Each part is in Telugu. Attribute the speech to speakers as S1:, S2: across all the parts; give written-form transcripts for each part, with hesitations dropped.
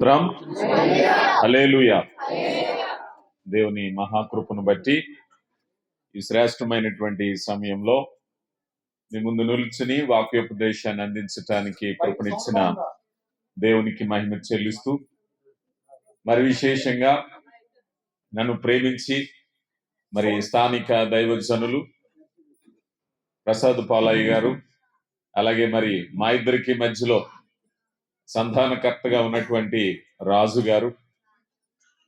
S1: స్తోత్రం. హల్లెలూయా. దేవుని మహాకృపను బట్టి ఈ శ్రేష్టమైనటువంటి సమయంలో మీ ముందు నిలుచుని వాక్యోపదేశాన్ని అందించడానికి కృపనిచ్చిన దేవునికి మహిమ చెల్లిస్తూ, మరి విశేషంగా నన్ను ప్రేమించి మరి స్థానిక దైవజనులు ప్రసాద్ పాలయ్య గారు, అలాగే మరి మా ఇద్దరికి మధ్యలో సంధానకర్తగా ఉన్నటువంటి రాజు గారు,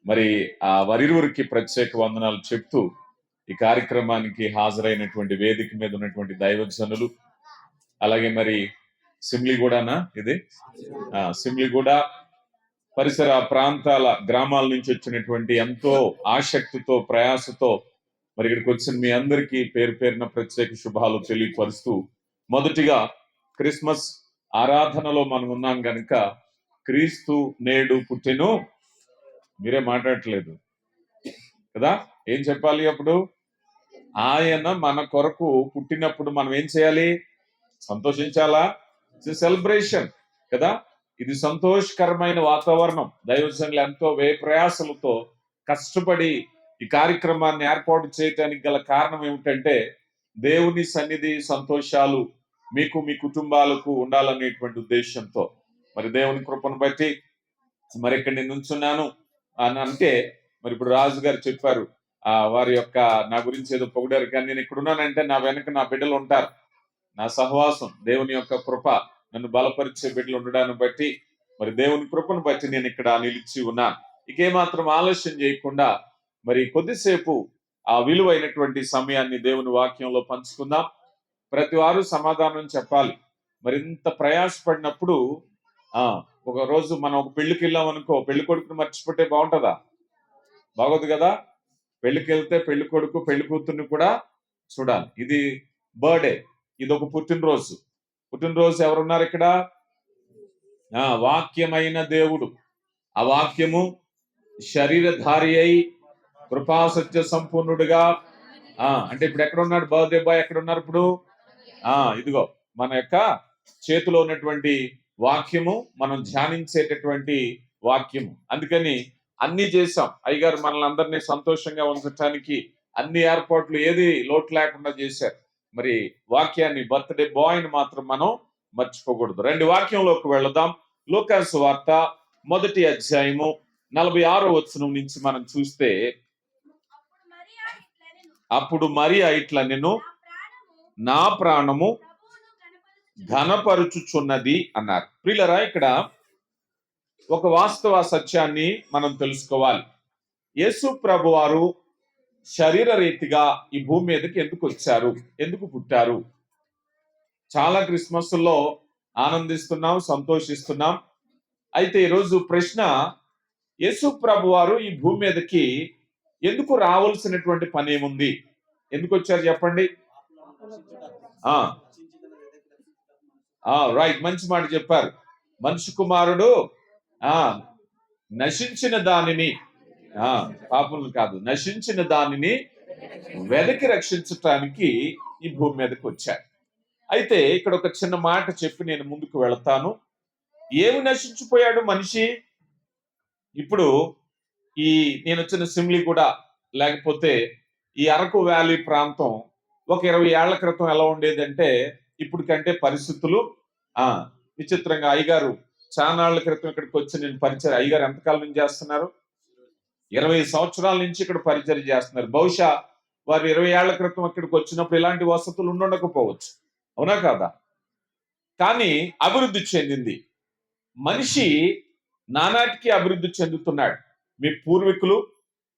S1: మరి ఆ వారిరువురికి ప్రత్యేక వందనాలు చెప్తూ ఈ కార్యక్రమానికి హాజరైనటువంటి వేదిక మీద ఉన్నటువంటి దైవజనులు, అలాగే మరి సిమ్లిగూడనా ఇది సిమ్లిగూడ పరిసర ప్రాంతాల గ్రామాల నుంచి వచ్చినటువంటి ఎంతో ఆసక్తితో ప్రయాసతో మరి ఇక్కడికి వచ్చిన మీ అందరికీ పేరు పేరున ప్రత్యేక శుభాలు తెలియపరుస్తూ, మొదటిగా క్రిస్మస్ ఆరాధనలో మనం ఉన్నాం గనుక క్రీస్తు నేడు పుట్టెను. మీరే మాట్లాడట్లేదు కదా, ఏం చెప్పాలి? అప్పుడు ఆయన మన కొరకు పుట్టినప్పుడు మనం ఏం చేయాలి? సంతోషించాలా? సెలబ్రేషన్ కదా. ఇది సంతోషకరమైన వాతావరణం. దైవజనులు ఎంతో వ్యయ ప్రయాసలతో కష్టపడి ఈ కార్యక్రమాన్ని ఏర్పాటు చేయడానికి గల కారణం ఏమిటంటే, దేవుని సన్నిధి సంతోషాలు మీకు మీ కుటుంబాలకు ఉండాలనేటువంటి ఉద్దేశంతో. మరి దేవుని కృపను బట్టి మరి ఇక్కడ నేను ఉంచున్నాను అని అంటే, మరి ఇప్పుడు రాజు గారు చెప్పారు వారి యొక్క నా గురించి ఏదో పొగిడారు, కానీ నేను ఇక్కడ ఉన్నానంటే నా వెనక నా బిడ్డలు ఉంటారు. నా సహవాసం, దేవుని యొక్క కృప నన్ను బలపరిచే బిడ్డలు ఉండడాన్ని బట్టి, మరి దేవుని కృపను బట్టి నేను ఇక్కడ నిలిచి ఉన్నాను. ఇకేమాత్రం ఆలస్యం చేయకుండా మరి కొద్దిసేపు ఆ విలువైనటువంటి సమయాన్ని దేవుని వాక్యంలో పంచుకుందాం. ప్రతి వారు సమాధానం చెప్పాలి. మరి ఇంత ప్రయాసపడినప్పుడు ఒక రోజు మనం ఒక పెళ్లికి వెళ్ళాం అనుకో, పెళ్లి కొడుకుని మర్చిపోతే బాగుంటుందా? బాగోదు కదా. పెళ్లికి వెళ్తే పెళ్లి కొడుకు పెళ్లి కూతుర్ని కూడా చూడాలి. ఇది బర్త్డే, ఇది ఒక పుట్టినరోజు. పుట్టినరోజు ఎవరున్నారు ఇక్కడ? వాక్యమైన దేవుడు. ఆ వాక్యము శరీరధారి అయి కృపాసత్య సంపూర్ణుడుగా అంటే ఇప్పుడు ఎక్కడ ఉన్నాడు బర్త్డే బాయ్? ఎక్కడ ఉన్నారు ఇప్పుడు? ఇదిగో మన యొక్క చేతిలో ఉన్నటువంటి వాక్యము, మనం ధ్యానించేటటువంటి వాక్యము. అందుకని అన్ని చేశాం. అయ్యగారు మనల్ని అందరినీ సంతోషంగా ఉంచడానికి అన్ని ఏర్పాట్లు ఏది లోటు లేకుండా చేశారు. మరి వాక్యాన్ని, బర్త్డే బాయ్ని మాత్రం మనం మర్చిపోకూడదు. రెండు వాక్యంలోకి వెళదాం. లూకా సువార్త 1వ అధ్యాయము 46వ వచనం నుంచి మనం చూస్తే, అప్పుడు మరియా ఇట్లా నేను నా ప్రాణము ఘనపరుచుచున్నది అన్నారు. ప్రియులరా, ఇక్కడ ఒక వాస్తవ సత్యాన్ని మనం తెలుసుకోవాలి. యేసు ప్రభు వారు శరీర రీతిగా ఈ భూమి మీదకి ఎందుకు వచ్చారు, ఎందుకు పుట్టారు? చాలా క్రిస్మస్లో ఆనందిస్తున్నాం, సంతోషిస్తున్నాం. అయితే ఈరోజు ప్రశ్న, యేసు ప్రభు వారు ఈ భూమి మీదకి ఎందుకు రావాల్సినటువంటి పని ఏముంది? ఎందుకు వచ్చారు చెప్పండి? రైట్, మంచి మాట చెప్పారు. మనిషి కుమారుడు నశించిన దానిని, పాపులను కాదు, నశించిన దానిని వెదకి రక్షించటానికి ఈ భూమి మీదకి వచ్చారు. అయితే ఇక్కడ ఒక చిన్న మాట చెప్పి నేను ముందుకు వెళతాను. ఏమి నశించిపోయాడు మనిషి? ఇప్పుడు నేను వచ్చిన సిమ్లిగూడ లేకపోతే ఈ అరకు వ్యాలీ ప్రాంతం ఒక 20 ఏళ్ల క్రితం ఎలా ఉండేదంటే, ఇప్పుడు కంటే పరిస్థితులు విచిత్రంగా. అయ్యగారు చానాళ్ల క్రితం ఇక్కడికి వచ్చి నేను పరిచయం, అయ్యగారు ఎంతకాలం నుంచి చేస్తున్నారు? 20 సంవత్సరాల నుంచి ఇక్కడ పరిచయం చేస్తున్నారు. బహుశా వారు 20 ఏళ్ల క్రితం ఇక్కడికి వచ్చినప్పుడు ఇలాంటి వసతులు ఉండకపోవచ్చు, అవునా కాదా? కానీ అభివృద్ధి చెందింది. మనిషి నానాటికి అభివృద్ధి చెందుతున్నాడు. మీ పూర్వీకులు,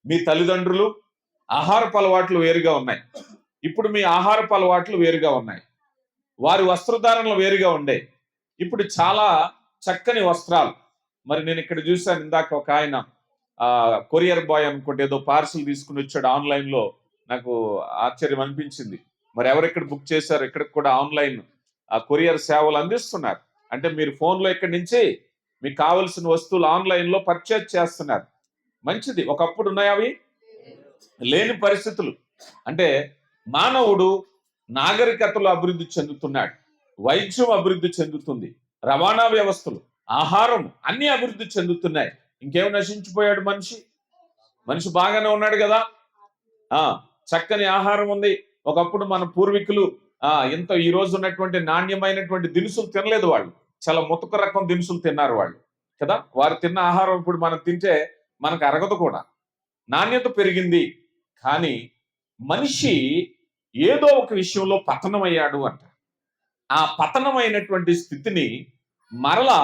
S1: మీ తల్లిదండ్రులు ఆహారపు అలవాట్లు వేరుగా ఉన్నాయి. ఇప్పుడు మీ ఆహారపు అలవాట్లు వేరుగా ఉన్నాయి. వారి వస్త్రధారణలు వేరుగా ఉండే. ఇప్పుడు చాలా చక్కని వస్త్రాలు. మరి నేను ఇక్కడ చూశాను ఇందాక, ఒక ఆయన కొరియర్ బాయ్ అనుకుంటే ఏదో పార్సిల్ తీసుకుని వచ్చాడు ఆన్లైన్లో. నాకు ఆశ్చర్యం అనిపించింది. మరి ఎవరెక్కడ బుక్ చేశారు, ఇక్కడికి కూడా ఆన్లైన్ కొరియర్ సేవలు అందిస్తున్నారు. అంటే మీరు ఫోన్లో ఇక్కడి నుంచి మీకు కావలసిన వస్తువులు ఆన్లైన్లో పర్చేజ్ చేస్తున్నారు. మంచిది. ఒకప్పుడు ఉన్నాయి, అవి లేని పరిస్థితులు. అంటే మానవుడు నాగరికతలో అభివృద్ధి చెందుతున్నాడు, వైద్యం అభివృద్ధి చెందుతుంది, రవాణా వ్యవస్థలు ఆహారం అన్ని అభివృద్ధి చెందుతున్నాయి. ఇంకేం నశించిపోయాడు మనిషి బాగానే ఉన్నాడు కదా. చక్కని ఆహారం ఉంది. ఒకప్పుడు మన పూర్వీకులు ఇంత ఈ రోజు ఉన్నటువంటి నాణ్యమైనటువంటి దినుసులు తినలేదు. వాళ్ళు చాలా ముతక రకం దినుసులు తిన్నారు వాళ్ళు కదా. వారు తిన్న ఆహారం ఇప్పుడు మనం తింటే మనకు అరగదు కూడా. నాణ్యత పెరిగింది. కానీ మనిషి ఏదో ఒక విషయంలో పతనమయ్యాడు అంట. ఆ పతనమైనటువంటి స్థితిని మరలా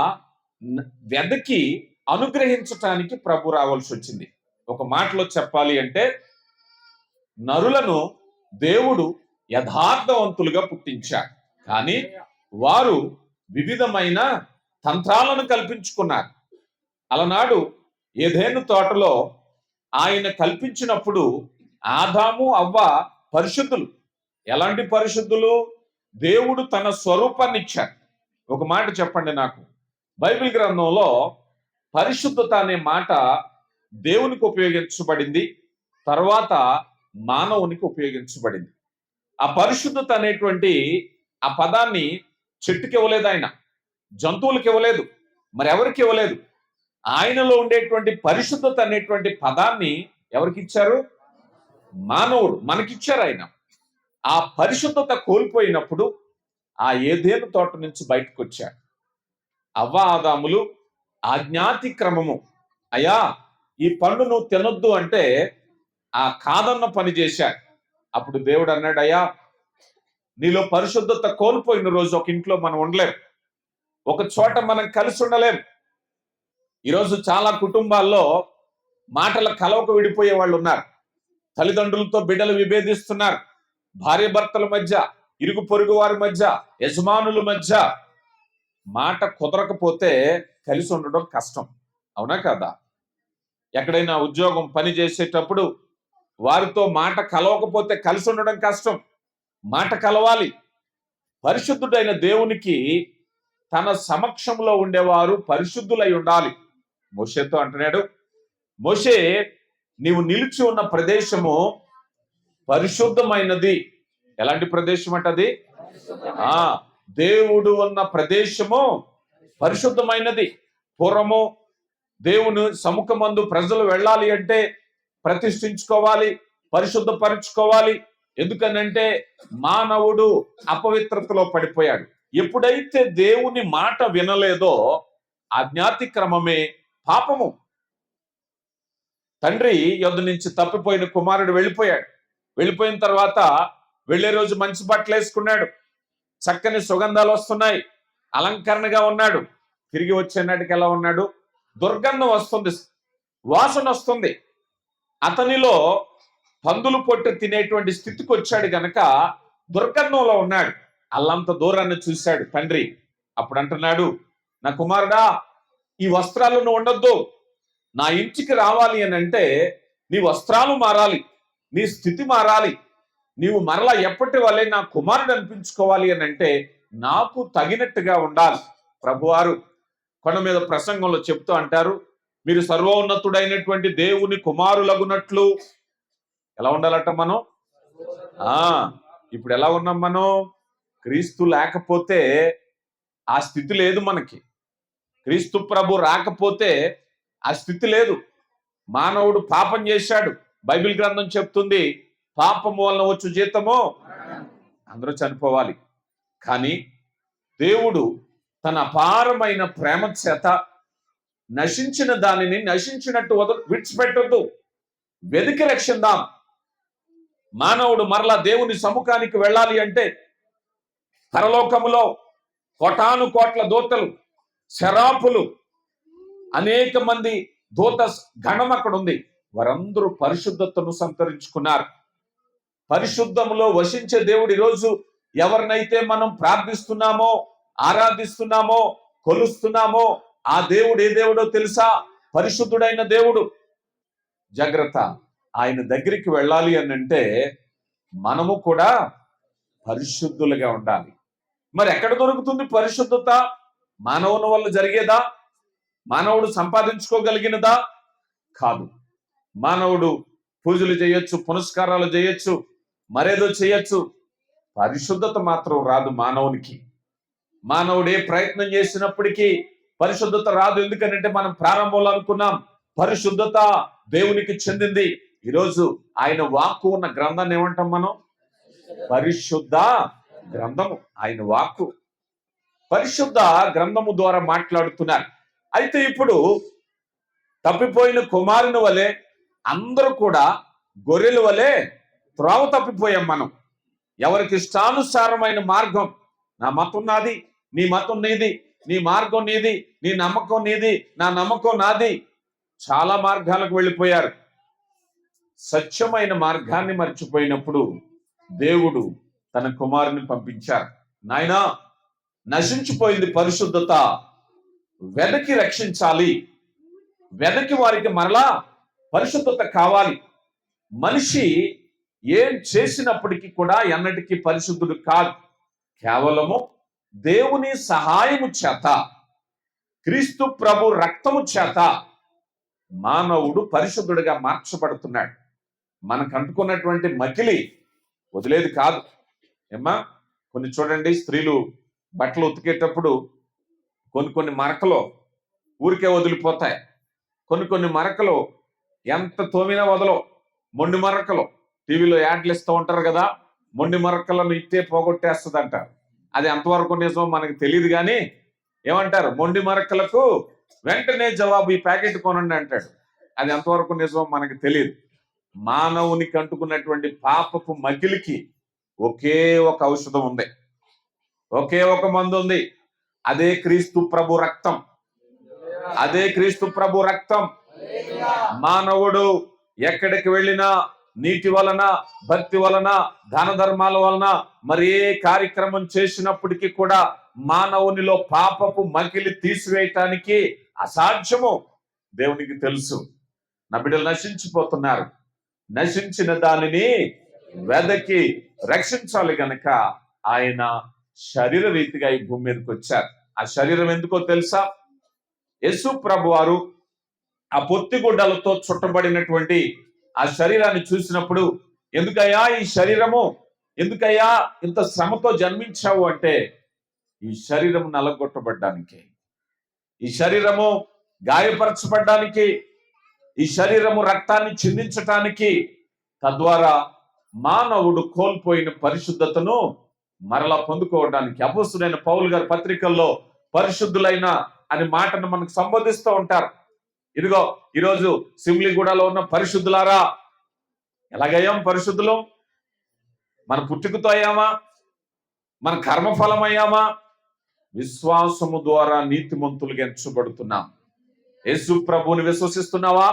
S1: వెదకి అనుగ్రహించటానికి ప్రభు రావాల్సి వచ్చింది. ఒక మాటలో చెప్పాలి అంటే నరులను దేవుడు యథార్థవంతులుగా పుట్టించాడు. కానీ వారు వివిధమైన తంత్రాలను కల్పించుకున్నారు. అలనాడు ఏదెను తోటలో ఆయన కల్పించినప్పుడు ఆదాము అవ్వ పరిశుద్ధులు. ఎలాంటి పరిశుద్ధులు? దేవుడు తన స్వరూపాన్ని ఇచ్చాడు. ఒక మాట చెప్పండి నాకు, బైబిల్ గ్రంథంలో పరిశుద్ధత అనే మాట దేవునికి ఉపయోగించబడింది, తర్వాత మానవునికి ఉపయోగించబడింది. ఆ పరిశుద్ధత అనేటువంటి ఆ పదాన్ని చెట్టుకి ఇవ్వలేదు, ఆయన జంతువులకు ఇవ్వలేదు, మరి ఎవరికి ఇవ్వలేదు. ఆయనలో ఉండేటువంటి పరిశుద్ధత అనేటువంటి పదాన్ని ఎవరికి ఇచ్చారు? మానవుడు మనకిచ్చారు. ఆయన ఆ పరిశుద్ధత కోల్పోయినప్పుడు ఆ ఏదేను తోట నుంచి బయటకు వచ్చాడు. అవ్వ ఆదాములు ఆజ్ఞాతిక్రమము, అయ్యా ఈ పండు నువ్వు తినొద్దు అంటే ఆ కాదన్న పని చేశాడు. అప్పుడు దేవుడు అన్నాడు, అయ్యా నీలో పరిశుద్ధత కోల్పోయిన రోజు ఒక ఇంట్లో మనం ఉండలేం, ఒక చోట మనం కలిసి ఉండలేం. ఈరోజు చాలా కుటుంబాల్లో మాటల కలవక విడిపోయే వాళ్ళు ఉన్నారు. తల్లిదండ్రులతో బిడ్డలు విభేదిస్తున్నారు. భార్య భర్తల మధ్య, ఇరుగు పొరుగు వారి మధ్య, యజమానుల మధ్య మాట కుదరకపోతే కలిసి ఉండడం కష్టం. అవునా కదా? ఎక్కడైనా ఉద్యోగం పని చేసేటప్పుడు వారితో మాట కలవకపోతే కలిసి ఉండడం కష్టం. మాట కలవాలి. పరిశుద్ధుడైన దేవునికి తన సమక్షంలో ఉండేవారు పరిశుద్ధులై ఉండాలి. మోషేతో అంటున్నాడు, మోషే నీవు నిలిచి ఉన్న ప్రదేశము పరిశుద్ధమైనది. ఎలాంటి ప్రదేశం అంటది? దేవుడు ఉన్న ప్రదేశము పరిశుద్ధమైనది. పూర్వము దేవుని సముఖమందు ప్రజలు వెళ్ళాలి అంటే ప్రతిష్ఠించుకోవాలి, పరిశుద్ధపరుచుకోవాలి. ఎందుకనంటే మానవుడు అపవిత్రతలో పడిపోయాడు. ఎప్పుడైతే దేవుని మాట వినలేదో అజ్ఞాతిక్రమమే పాపము. తండ్రి యొద్ద నుంచి తప్పిపోయిన కుమారుడు వెళ్ళిపోయాడు. వెళ్ళిపోయిన తర్వాత వెళ్లే రోజు మంచి బట్టలు వేసుకున్నాడు, చక్కని సుగంధాలు వస్తున్నాయి, అలంకరణగా ఉన్నాడు. తిరిగి వచ్చే నాటికి ఎలా ఉన్నాడు? దుర్గంధం వస్తుంది, వాసన వస్తుంది. అతనిలో పందులు పొట్టు తినేటువంటి స్థితికి వచ్చాడు గనక దుర్గంధంలో ఉన్నాడు. అల్లంత దూరాన్ని చూశాడు తండ్రి. అప్పుడు అంటున్నాడు, నా కుమారుడా ఈ వస్త్రాలు నువ్వు ఉండొద్దు, నా ఇంటికి రావాలి అని అంటే నీ వస్త్రాలు మారాలి, నీ స్థితి మారాలి, నీవు మరలా ఎప్పటి వల్లే నా కుమారుడు అనిపించుకోవాలి అని అంటే నాకు తగినట్టుగా ఉండాలి. ప్రభువారు కొండ మీద ప్రసంగంలో చెప్తూ అంటారు, మీరు సర్వోన్నతుడైనటువంటి దేవుని కుమారులగునట్లు ఎలా ఉండాలట మనం? ఇప్పుడు ఎలా ఉన్నాం మనం? క్రీస్తు లేకపోతే ఆ స్థితి లేదు మనకి. క్రీస్తు ప్రభు రాకపోతే ఆ స్థితి లేదు. మానవుడు పాపం చేశాడు. బైబిల్ గ్రంథం చెప్తుంది, పాపము వలన వచ్చు జీతము, అందరూ చనిపోవాలి. కానీ దేవుడు తన అపారమైన ప్రేమ చేత నశించిన దానిని నశించినట్టు విడిచిపెట్టొద్దు, వెతికి రక్షిద్దాం. మానవుడు మరలా దేవుని సముఖానికి వెళ్ళాలి అంటే పరలోకములో కోటాను కోట్ల దూతలు, శరాపులు, అనేక మంది దూత గణం అక్కడ ఉంది. వారందరూ పరిశుద్ధతను సంతరించుకున్నారు. పరిశుద్ధములో వసించే దేవుడు ఈరోజు ఎవరినైతే మనం ప్రార్థిస్తున్నామో, ఆరాధిస్తున్నామో, కొలుస్తున్నామో ఆ దేవుడు ఏ దేవుడో తెలుసా? పరిశుద్ధుడైన దేవుడు. జాగ్రత్త. ఆయన దగ్గరికి వెళ్ళాలి అని అంటే మనము కూడా పరిశుద్ధులుగా ఉండాలి. మరి ఎక్కడ దొరుకుతుంది పరిశుద్ధత? మానవుని వల్ల జరిగేదా? మానవుడు సంపాదించుకోగలిగినదా? కాదు. మానవుడు పూజలు చేయొచ్చు, పునస్కారాలు చేయొచ్చు, మరేదో చేయొచ్చు, పరిశుద్ధత మాత్రం రాదు మానవునికి. మానవుడు ఏ ప్రయత్నం చేసినప్పటికీ పరిశుద్ధత రాదు. ఎందుకంటే మనం ప్రారంభంలో అనుకున్నాం పరిశుద్ధత దేవునికి చెందింది. ఈరోజు ఆయన వాక్కు ఉన్న గ్రంథాన్ని ఏమంటాం మనం? పరిశుద్ధ గ్రంథము. ఆయన వాక్కు పరిశుద్ధ గ్రంథము ద్వారా మాట్లాడుతున్నారు. అయితే ఇప్పుడు తప్పిపోయిన కుమారుని వలె అందరూ కూడా గొర్రెల వలె త్రోవ తప్పిపోయాం మనం. ఎవరికి ఇష్టానుసారమైన మార్గం, నా మతం నాది, నీ మతం నీది, నీ మార్గం నీది, నీ నమ్మకం నీది, నా నమ్మకం నాది, చాలా మార్గాలకు వెళ్ళిపోయారు. సత్యమైన మార్గాన్ని మర్చిపోయినప్పుడు దేవుడు తన కుమారుని పంపించారు. నాయనా, నశించిపోయింది పరిశుద్ధత, వెదకి రక్షించాలి, వెదకి వారికి మరలా పరిశుద్ధత కావాలి. మనిషి ఏం చేసినప్పటికీ కూడా ఎన్నటికీ పరిశుద్ధుడు కాదు. కేవలము దేవుని సహాయము చేత, క్రీస్తు ప్రభు రక్తము చేత మానవుడు పరిశుద్ధుడిగా మార్చబడుతున్నాడు. మనకు అంటుకున్నటువంటి మకిలి వదిలేది కాదు. ఏమ్మా, కొన్ని చూడండి, స్త్రీలు బట్టలు ఉతికేటప్పుడు కొన్ని మరకలు ఊరికే వదిలిపోతాయి. కొన్ని మరకలు ఎంత తోమినా వదలవు. మొండి మరకలు టీవీలో యాడ్లు ఇస్తూ ఉంటారు కదా, మొండి మరకలను ఇట్టే పోగొట్టేస్తుంది అంటారు. అది ఎంతవరకు నిజమో మనకు తెలియదు, కానీ ఏమంటారు, మొండి మరకలకు వెంటనే జవాబు ఈ ప్యాకెట్ కొనండి అంటాడు. అది ఎంతవరకు నిజమో మనకు తెలియదు. మానవునికి అంటుకున్నటువంటి పాపపు మకిలికి ఒకే ఒక ఔషధం ఉంది, ఒకే ఒక మందు ఉంది. అదే క్రీస్తు ప్రభు రక్తం. అదే క్రీస్తు ప్రభు రక్తం. మానవుడు ఎక్కడికి వెళ్ళినా నీటి వలన, భక్తి వలన, దాన ధర్మాల వలన, మరి ఏ కార్యక్రమం చేసినప్పటికీ కూడా మానవునిలో పాపపు మకిలి తీసివేయటానికి అసాధ్యము. దేవునికి తెలుసు. నా బిడ్డలు నశించిపోతున్నారు. నశించిన దానిని వెదకి రక్షించాలి గనక ఆయన శరీర రీతిగా ఈ భూమి మీదకి వచ్చారు. ఆ శరీరం ఎందుకో తెలుసా? యేసు ప్రభు వారు ఆ పొత్తిగుడ్డలతో చుట్టబడినటువంటి ఆ శరీరాన్ని చూసినప్పుడు, ఎందుకయ్యా ఈ శరీరము, ఎందుకయ్యా ఇంత శ్రమతో జన్మించావు అంటే, ఈ శరీరం నలగొట్టబడ్డానికి, ఈ శరీరము గాయపరచబడ్డానికి, ఈ శరీరము రక్తాన్ని చిందించటానికి, తద్వారా మానవుడు కోల్పోయిన పరిశుద్ధతను మరలా పొందుకోవడానికి. అపోస్తలుడైన పౌలు గారి పత్రికల్లో పరిశుద్ధులైన అనే మాటను మనకు సంబోధిస్తూ ఉంటారు. ఇదిగో ఈరోజు సిమ్లిగూడలో ఉన్న పరిశుద్ధులారా, ఎలాగయ్యాం పరిశుద్ధులు? మన పుట్టుకతో అయ్యామా? మన కర్మఫలం అయ్యామా? విశ్వాసము ద్వారా నీతిమంతులుగా ఎంచబడుతున్నాం. యేసు ప్రభువుని విశ్వసిస్తున్నావా?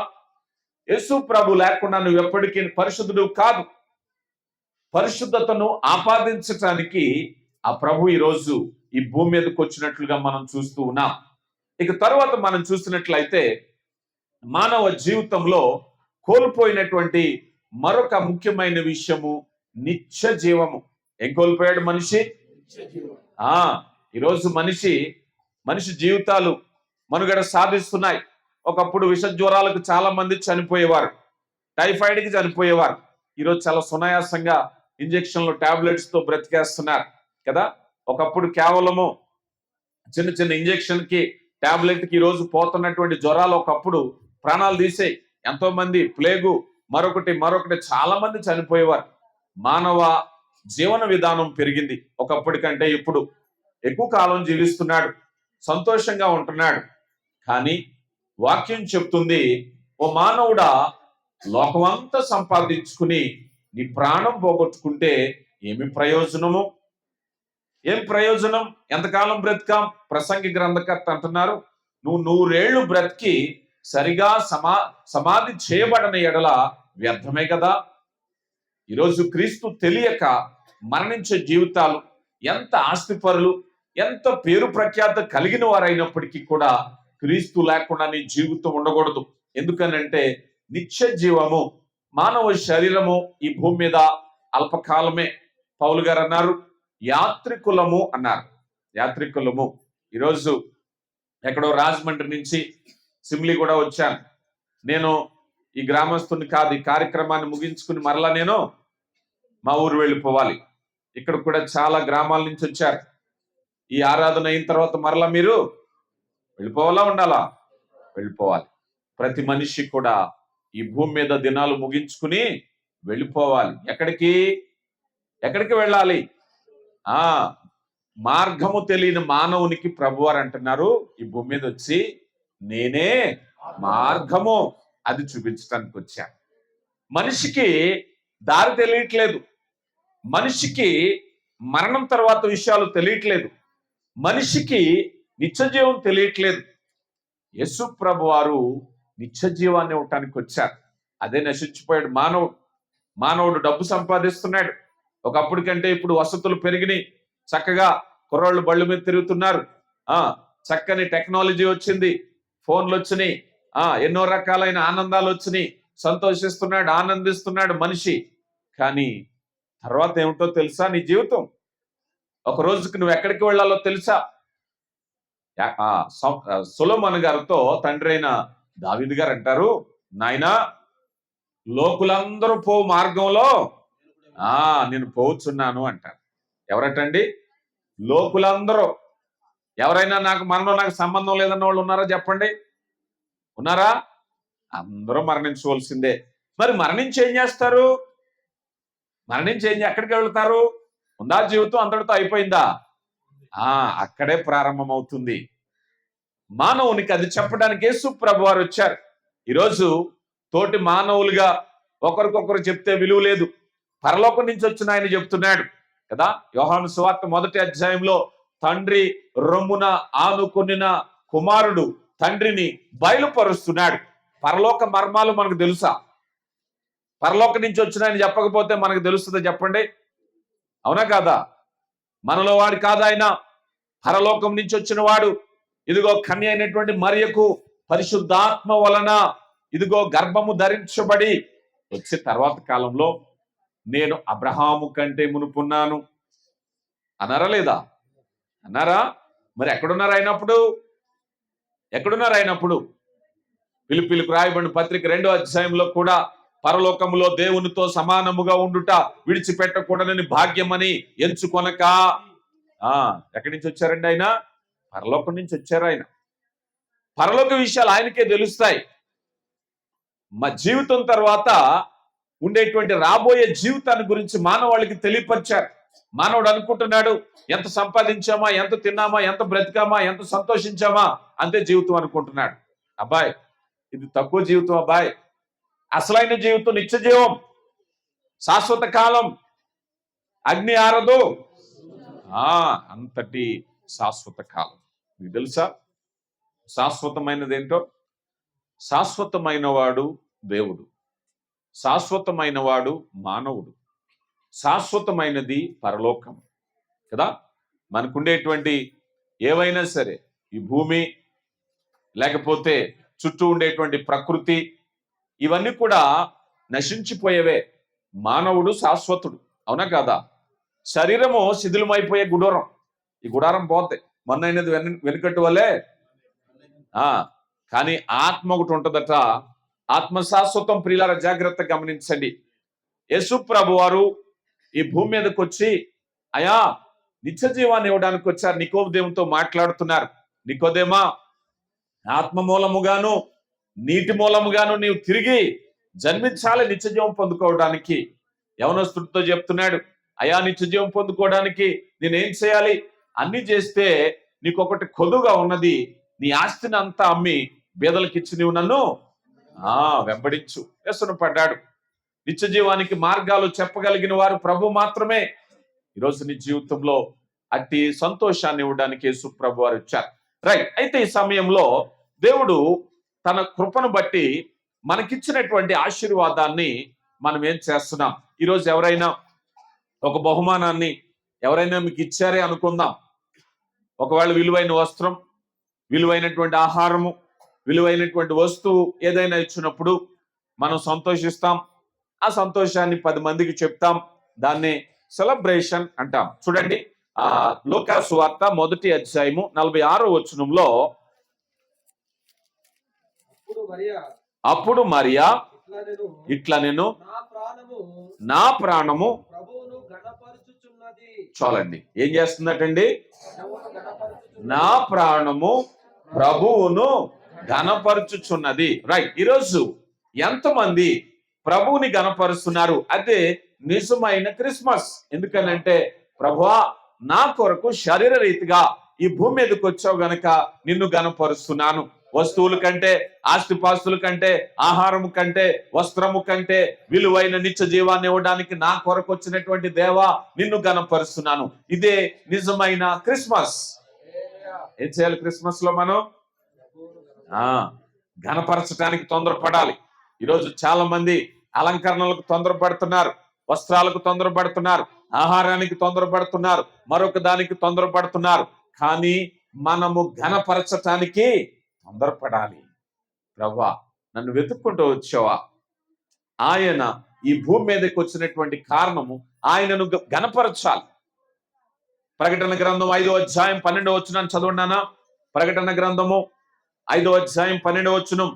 S1: యేసు ప్రభు లేకుండా నువ్వు ఎప్పటికీ పరిశుద్ధుడు కాదు. పరిశుద్ధతను ఆపాదించటానికి ఆ ప్రభు ఈరోజు ఈ భూమి మీదకి వచ్చినట్లుగా మనం చూస్తూ ఉన్నాం. ఇక తర్వాత మనం చూసినట్లయితే మానవ జీవితంలో కోల్పోయినటువంటి మరొక ముఖ్యమైన విషయము నిత్య జీవము. ఏం కోల్పోయాడు మనిషి? ఈరోజు మనిషి జీవితాలు మనుగడ సాధిస్తున్నాయి. ఒకప్పుడు విష జ్వరాలకు చాలా మంది చనిపోయేవారు, టైఫాయిడ్కి చనిపోయేవారు. ఈరోజు చాలా సునాయాసంగా ఇంజక్షన్లు, టాబ్లెట్స్ తో బ్రతికేస్తున్నారు కదా. ఒకప్పుడు కేవలము చిన్న ఇంజక్షన్ కి, టాబ్లెట్ కి ఈరోజు పోతున్నటువంటి జ్వరాలు ఒకప్పుడు ప్రాణాలు తీసేయి. ఎంతో మంది ప్లేగు, మరొకటి చాలా మంది చనిపోయేవారు. మానవ జీవన విధానం పెరిగింది. ఒకప్పటి కంటే ఇప్పుడు ఎక్కువ కాలం జీవిస్తున్నాడు, సంతోషంగా ఉంటున్నాడు. కానీ వాక్యం చెప్తుంది, ఓ మానవుడా, లోకమంతా సంపాదించుకుని నీ ప్రాణం పోగొట్టుకుంటే ఏమి ప్రయోజనము? ఏం ప్రయోజనం? ఎంతకాలం బ్రతికాం? ప్రసంగి గ్రంథకర్త అంటున్నారు, నువ్వు 100 ఏళ్ళు బ్రతికి సరిగా సమాధి చేయబడని ఎడల వ్యర్థమే కదా. ఈరోజు క్రీస్తు తెలియక మరణించే జీవితాలు, ఎంత ఆస్తిపరులు, ఎంత పేరు ప్రఖ్యాత కలిగిన వారైనప్పటికీ కూడా క్రీస్తు లేకుండా నీ జీవితం ఉండకూడదు. ఎందుకనంటే నిత్య జీవము, మానవ శరీరము ఈ భూమి మీద అల్పకాలమే. పౌలు గారు అన్నారు, యాత్రికులము అన్నారు. యాత్రికులము. ఈరోజు ఎక్కడో రాజమండ్రి నుంచి సిమ్లి కూడా వచ్చాను. నేను ఈ గ్రామస్తుని కాదు. ఈ కార్యక్రమాన్ని ముగించుకుని మరలా నేను మా ఊరు వెళ్ళిపోవాలి. ఇక్కడ కూడా చాలా గ్రామాల నుంచి వచ్చారు. ఈ ఆరాధన అయిన తర్వాత మరలా మీరు వెళ్ళిపోవాలా ఉండాలా? వెళ్ళిపోవాలి. ప్రతి మనిషి కూడా ఈ భూమి మీద దినాలు ముగించుకుని వెళ్ళిపోవాలి. ఎక్కడికి? ఎక్కడికి వెళ్ళాలి? ఆ మార్గము తెలియని మానవునికి ప్రభువారు అంటున్నారు, ఈ భూమి మీద వచ్చి నేనే మార్గము అది చూపించడానికి వచ్చాను. మనిషికి దారి తెలియట్లేదు, మనిషికి మరణం తర్వాత విషయాలు తెలియట్లేదు, మనిషికి నిత్యజీవం తెలియట్లేదు. యేసు ప్రభువారు నిత్యజీవాన్ని ఇవ్వటానికి వచ్చారు. అదే నశించిపోయాడు మానవుడు డబ్బు సంపాదిస్తున్నాడు. ఒకప్పుడు కంటే ఇప్పుడు వసతులు పెరిగినాయి, చక్కగా కుర్రాళ్ళు బళ్ళు మీద తిరుగుతున్నారు, చక్కని టెక్నాలజీ వచ్చింది, ఫోన్లు వచ్చినాయి, ఎన్నో రకాలైన ఆనందాలు వచ్చినాయి, సంతోషిస్తున్నాడు, ఆనందిస్తున్నాడు మనిషి. కానీ తర్వాత ఏమిటో తెలుసా? నీ జీవితం ఒక రోజుకి నువ్వు ఎక్కడికి వెళ్ళాలో తెలుసా? సొలొమోను గారితో తండ్రి అయిన దావీదు గారు అంటారు, నాయనా లోకులందరూ పో మార్గంలో నేను పోవచ్చున్నాను అంటారు. ఎవరటండి? లోకులందరూ. ఎవరైనా మనలో నాకు సంబంధం లేదన్న వాళ్ళు ఉన్నారా? చెప్పండి, ఉన్నారా? అందరూ మరణించవలసిందే. మరి మరణించి ఏం చేస్తారు? ఎక్కడికి వెళ్తారు? ఉందా జీవితం అంతటితో అయిపోయిందా? అక్కడే ప్రారంభమవుతుంది. మానవునికి అది చెప్పడానికి యేసు ప్రభువారు వచ్చారు. ఈరోజు తోటి మానవులుగా ఒకరికొకరు చెప్తే విలువ లేదు, పరలోకం నుంచి వచ్చిన ఆయన చెప్తున్నాడు కదా. యోహాను సువార్త 1వ అధ్యాయంలో తండ్రి రొమ్మున ఆనుకొనిన కుమారుడు తండ్రిని బయలుపరుస్తున్నాడు. పరలోక మర్మాలు మనకు తెలుసా? పరలోకం నుంచి వచ్చిన ఆయన చెప్పకపోతే మనకు తెలుస్తుందా? చెప్పండి, అవునా కాదా? మనలో వాడు కాదా ఆయన? పరలోకం నుంచి వచ్చిన వాడు. ఇదిగో కన్య అయినటువంటి మరియకు పరిశుద్ధాత్మ వలన ఇదిగో గర్భము ధరించబడి వచ్చే తర్వాత కాలంలో నేను అబ్రహాము కంటే మునుపున్నాను అన్నారా లేదా? అన్నారా? మరి ఎక్కడున్నారు అయినప్పుడు? ఫిలిప్పీలకు రాయబడిన పత్రిక 2వ అధ్యాయంలో కూడా పరలోకములో దేవునితో సమానముగా ఉండుట విడిచిపెట్టకూడదని భాగ్యమని ఎంచుకొనక. ఎక్కడి నుంచి వచ్చారండి ఆయన? పరలోకం నుంచి వచ్చారు ఆయన. పరలోక విషయాలు ఆయనకే తెలుస్తాయి. మా జీవితం తర్వాత ఉండేటువంటి రాబోయే జీవితాన్ని గురించి మానవాళికి తెలియపరిచారు. మానవుడు అనుకుంటున్నాడు, ఎంత సంపాదించామా, ఎంత తిన్నామా, ఎంత బ్రతికామా, ఎంత సంతోషించామా అంతే జీవితం అనుకుంటున్నాడు. అబ్బాయి, ఇది తక్కువ జీవితం అబ్బాయి. అసలైన జీవితం నిత్య జీవం, శాశ్వత కాలం, అగ్ని ఆరదు, అంతటి శాశ్వత కాలం. మీకు తెలుసా శాశ్వతమైనది ఏంటో? శాశ్వతమైన వాడు దేవుడు, శాశ్వతమైన వాడు మానవుడు, శాశ్వతమైనది పరలోకం కదా. మనకుండేటువంటి ఏవైనా సరే, ఈ భూమి లేకపోతే చుట్టూ ఉండేటువంటి ప్రకృతి, ఇవన్నీ కూడా నశించిపోయేవే. మానవుడు శాశ్వతుడు, అవునా కాదా? శరీరము శిథిలమైపోయే గుడారం, ఈ గుడారం పోతే మొన్నైనది వెనుకట్టు వల్లే. కానీ ఆత్మ ఒకటి ఉంటుందట, ఆత్మ శాశ్వతం. ప్రియులారా జాగ్రత్తగా గమనించండి. యేసు ప్రభు వారు ఈ భూమి మీదకి వచ్చి అయా నిత్య జీవాన్ని ఇవ్వడానికి వచ్చారు. నికోదేముతో మాట్లాడుతున్నారు. నికోదేమా, ఆత్మ మూలముగాను నీటి మూలముగాను నీవు తిరిగి జన్మించాలి నిత్య జీవం పొందుకోవడానికి. యవనస్తుడితో చెప్తున్నాడు, అయా నిత్య జీవం పొందుకోవడానికి నేనేం చేయాలి? అన్ని చేస్తే నీకొకటి కొదుగా ఉన్నది, నీ ఆస్తిని అంతా అమ్మి బేదలకిచ్చి నీవు నన్ను వెంబడించు. వ్యసన పడ్డాడు. నిత్య జీవానికి మార్గాలు చెప్పగలిగిన వారు ప్రభు మాత్రమే. ఈరోజు నీ జీవితంలో అట్టి సంతోషాన్ని ఇవ్వడానికి యేసు ప్రభు వారు వచ్చారు. రైట్. అయితే ఈ సమయంలో దేవుడు తన కృపను బట్టి మనకిచ్చినటువంటి ఆశీర్వాదాన్ని మనం ఏం చేస్తున్నాం? ఈరోజు ఎవరైనా ఒక బహుమానాన్ని ఎవరైనా మీకు ఇచ్చారే అనుకుందాం. ఒకవేళ విలువైన వస్త్రం, విలువైనటువంటి ఆహారము, విలువైనటువంటి వస్తువు ఏదైనా ఇచ్చినప్పుడు మనం సంతోషిస్తాం. ఆ సంతోషాన్ని 10 మందికి చెప్తాం. దాన్ని సెలబ్రేషన్ అంటాం. చూడండి, లూకా సువార్త 1వ అధ్యాయము 46వ వచనంలో, అప్పుడు మరియా ఇట్లా నేను నా ప్రాణము చాలండి. ఏం చేస్తున్నట్టండి? నా ప్రాణము ప్రభువును ఘనపరచుచున్నది. రైట్. ఈరోజు ఎంతమంది ప్రభువుని ఘనపరుస్తున్నారు? అదే నిజమైన క్రిస్మస్. ఎందుకనంటే, ప్రభువా, నా కొరకు శరీర రీతిగా ఈ భూమి మీదకి వచ్చావు గనక నిన్ను ఘనపరుస్తున్నాను. వస్తువుల కంటే, ఆస్తిపాస్తుల కంటే, ఆహారము కంటే, వస్త్రము కంటే విలువైన నిత్య జీవాన్ని ఇవ్వడానికి నా కొరకు వచ్చినటువంటి దేవా, నిన్ను ఘనపరుస్తున్నాను. ఇదే నిజమైన క్రిస్మస్. ఏం చేయాలి క్రిస్మస్ లో మనం? ఘనపరచడానికి తొందరపడాలి. ఈరోజు చాలా మంది అలంకరణలకు తొందరపడుతున్నారు, వస్త్రాలకు తొందరపడుతున్నారు, ఆహారానికి తొందరపడుతున్నారు, మరొక దానికి తొందరపడుతున్నారు. కానీ మనము ఘనపరచటానికి తొందరపడాలి. ప్రభువా, నన్ను వెతుక్కుంటూ వచ్చావా? ఆయన ఈ భూమి మీదకి వచ్చినటువంటి కారణము ఆయనను ఘనపరచాలి. ప్రకటన గ్రంథం 5వ అధ్యాయం 12వ వచనం చదవండినా. ప్రకటన గ్రంథము 5వ అధ్యాయం 12వ వచనం.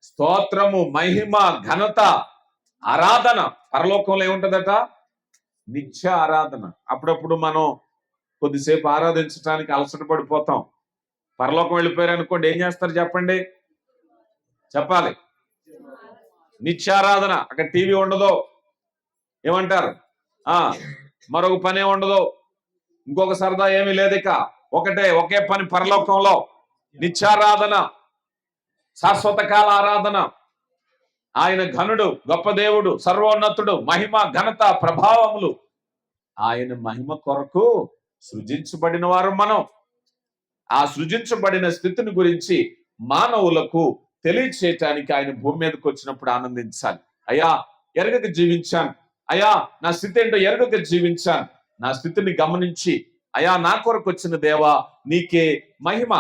S1: స్తోత్రము, మహిమ, ఘనత, ఆరాధన. పరలోకంలో ఏముంటదట? నిత్య ఆరాధన. అప్పుడప్పుడు మనం కొద్దిసేపు ఆరాధించడానికి అలసట పడిపోతాం. పరలోకం వెళ్ళిపోయారు అనుకోండి, ఏం చేస్తారు చెప్పండి? చెప్పాలి. నిత్యారాధన. అక్కడ టీవీ ఉండదు, ఏమంటారు? మరొక పని ఉండదు, ఇంకొక సరదా ఏమీ లేదు. ఇక ఒకే పని పరలోకంలో. నిత్యారాధన, శాశ్వత కాల ఆరాధన. ఆయన ఘనుడు, గొప్ప దేవుడు, సర్వోన్నతుడు, మహిమ, ఘనత, ప్రభావములు ఆయన మహిమ కొరకు సృజించబడిన వారు మనం. ఆ సృజించబడిన స్థితిని గురించి మానవులకు తెలియచేయటానికి ఆయన భూమి మీదకి వచ్చినప్పుడు ఆనందించాలి. అయ్యా, ఎరగక జీవించాను. అయ్యా, నా స్థితి ఏంటో ఎరగక జీవించాను. నా స్థితిని గమనించి, అయ్యా, నా కొరకు వచ్చిన దేవా, నీకే మహిమ.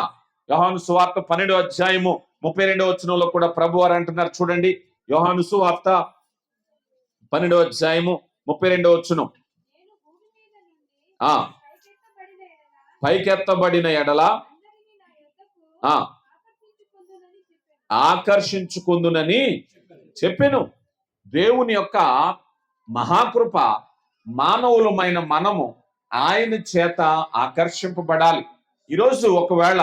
S1: యోహాను సువార్త 12వ అధ్యాయము 32వ వచనంలో కూడా ప్రభు వారు అంటున్నారు. చూడండి, యోహాను సువార్త 12వ అధ్యాయము 32వ వచనం. పైకెత్తబడిన ఎడల ఆకర్షించుకుందునని చెప్పెను. దేవుని యొక్క మహాకృప మానవులమైన మనము ఆయన చేత ఆకర్షింపబడాలి. ఈరోజు ఒకవేళ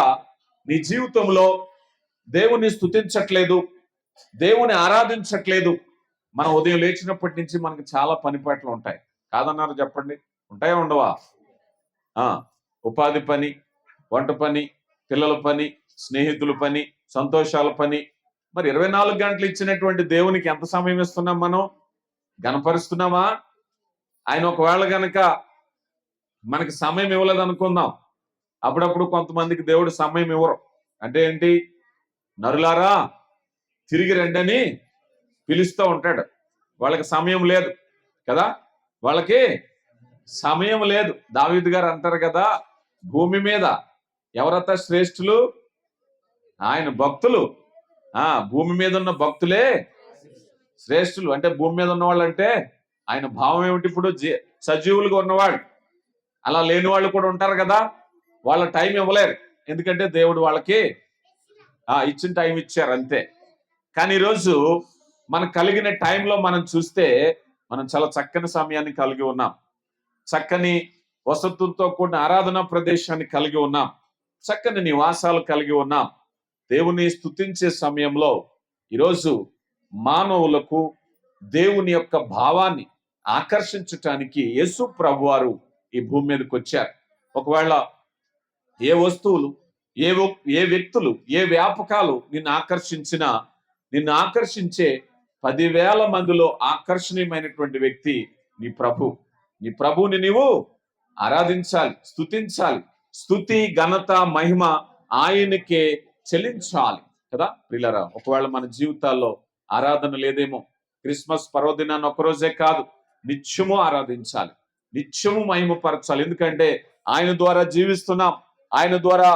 S1: నీ జీవితంలో దేవుని స్తుతించట్లేదు, దేవుని ఆరాధించట్లేదు, మనం ఉదయం లేచినప్పటి నుంచి మనకు చాలా పనిపాట్లు ఉంటాయి. కాదన్నారు చెప్పండి? ఉంటాయా ఉండవా? ఉపాధి పని, వంట పని, పిల్లల పని, స్నేహితుల పని, సంతోషాల పని. మరి 24 గంటలు ఇచ్చినటువంటి దేవునికి ఎంత సమయం ఇస్తున్నాం? మనం గణపరుస్తున్నామా? ఆయన ఒకవేళ గనక మనకి సమయం ఇవ్వలేదు అనుకుందాం. అప్పుడప్పుడు కొంతమందికి దేవుడు సమయం ఇవ్వరు. అంటే ఏంటి? నరులారా తిరిగి రండని పిలుస్తూ ఉంటాడు. వాళ్ళకి సమయం లేదు కదా, వాళ్ళకి సమయం లేదు. దావీదు గారు అంటారు కదా, భూమి మీద ఎవరత శ్రేష్ఠులు? ఆయన భక్తులు. భూమి మీద ఉన్న భక్తులే శ్రేష్ఠులు. అంటే భూమి మీద ఉన్నవాళ్ళు అంటే ఆయన భావం ఏమిటి? ఇప్పుడు సజీవులుగా ఉన్నవాళ్ళు. అలా లేని వాళ్ళు కూడా ఉంటారు కదా, వాళ్ళ టైం ఇవ్వలేరు. ఎందుకంటే దేవుడు వాళ్ళకి ఇచ్చిన టైం ఇచ్చారు, అంతే. కానీ ఈరోజు మనకు కలిగిన టైంలో మనం చూస్తే మనం చాలా చక్కని సమయాన్ని కలిగి ఉన్నాం, చక్కని వసతులతో కూడిన ఆరాధనా ప్రదేశాన్ని కలిగి ఉన్నాం, చక్కని నివాసాలు కలిగి ఉన్నాం. దేవుని స్తుతించే సమయంలో ఈరోజు మానవులకు దేవుని యొక్క భావాన్ని ఆకర్షించటానికి యేసు ప్రభువారు ఈ భూమి మీదకి వచ్చారు. ఒకవేళ ఏ వస్తువులు, ఏ వ్యక్తులు, ఏ వ్యాపకాలు నిన్ను ఆకర్షించినా, నిన్ను ఆకర్షించే 10,000 మందిలో ఆకర్షణీయమైనటువంటి వ్యక్తి నీ ప్రభు. నీ ప్రభువుని నీవు ఆరాధించాలి, స్తుతించాలి. స్తుతి, ఘనత, మహిమ ఆయనకే చెల్లించాలి కదా ప్రియులారా. ఒకవేళ మన జీవితాల్లో ఆరాధన లేదేమో, క్రిస్మస్ పర్వదినాన్ని ఒకరోజే కాదు, నిత్యము ఆరాధించాలి, నిత్యము మహిమపరచాలి. ఎందుకంటే ఆయన ద్వారా జీవిస్తున్నాం, ఆయన ద్వారా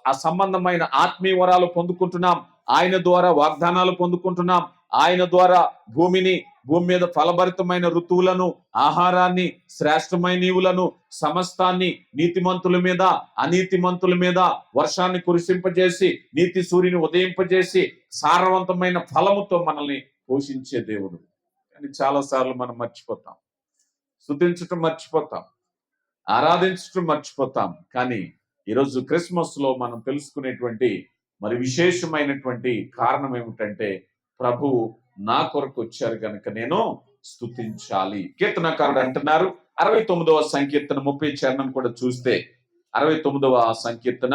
S1: ఆ సంబంధమైన ఆత్మీయ వరాలు పొందుకుంటున్నాం, ఆయన ద్వారా వాగ్దానాలు పొందుకుంటున్నాం, ఆయన ద్వారా భూమి మీద ఫలభరితమైన ఋతువులను, ఆహారాన్ని, శ్రేష్టమైన ఈవులను, సమస్తాన్ని నీతిమంతుల మీద అనీతిమంతుల మీద వర్షాన్ని కురిసింపజేసి నీతి సూర్యుని ఉదయింపజేసి సారవంతమైన ఫలముతో మనల్ని పోషించే దేవుడు. కానీ చాలాసార్లు మనం మర్చిపోతాం, స్తుతించటం మర్చిపోతాం, ఆరాధించటం మర్చిపోతాం. కానీ ఈరోజు క్రిస్మస్ లో మనం తెలుసుకునేటువంటి మరి విశేషమైనటువంటి కారణం ఏమిటంటే, ప్రభువు నా కొరకు వచ్చారు కనుక నేను స్తుతించాలి. కీర్తనకారుడు అంటున్నారు 69వ సంకీర్తన 30 చరణం కూడా చూస్తే, 69వ సంకీర్తన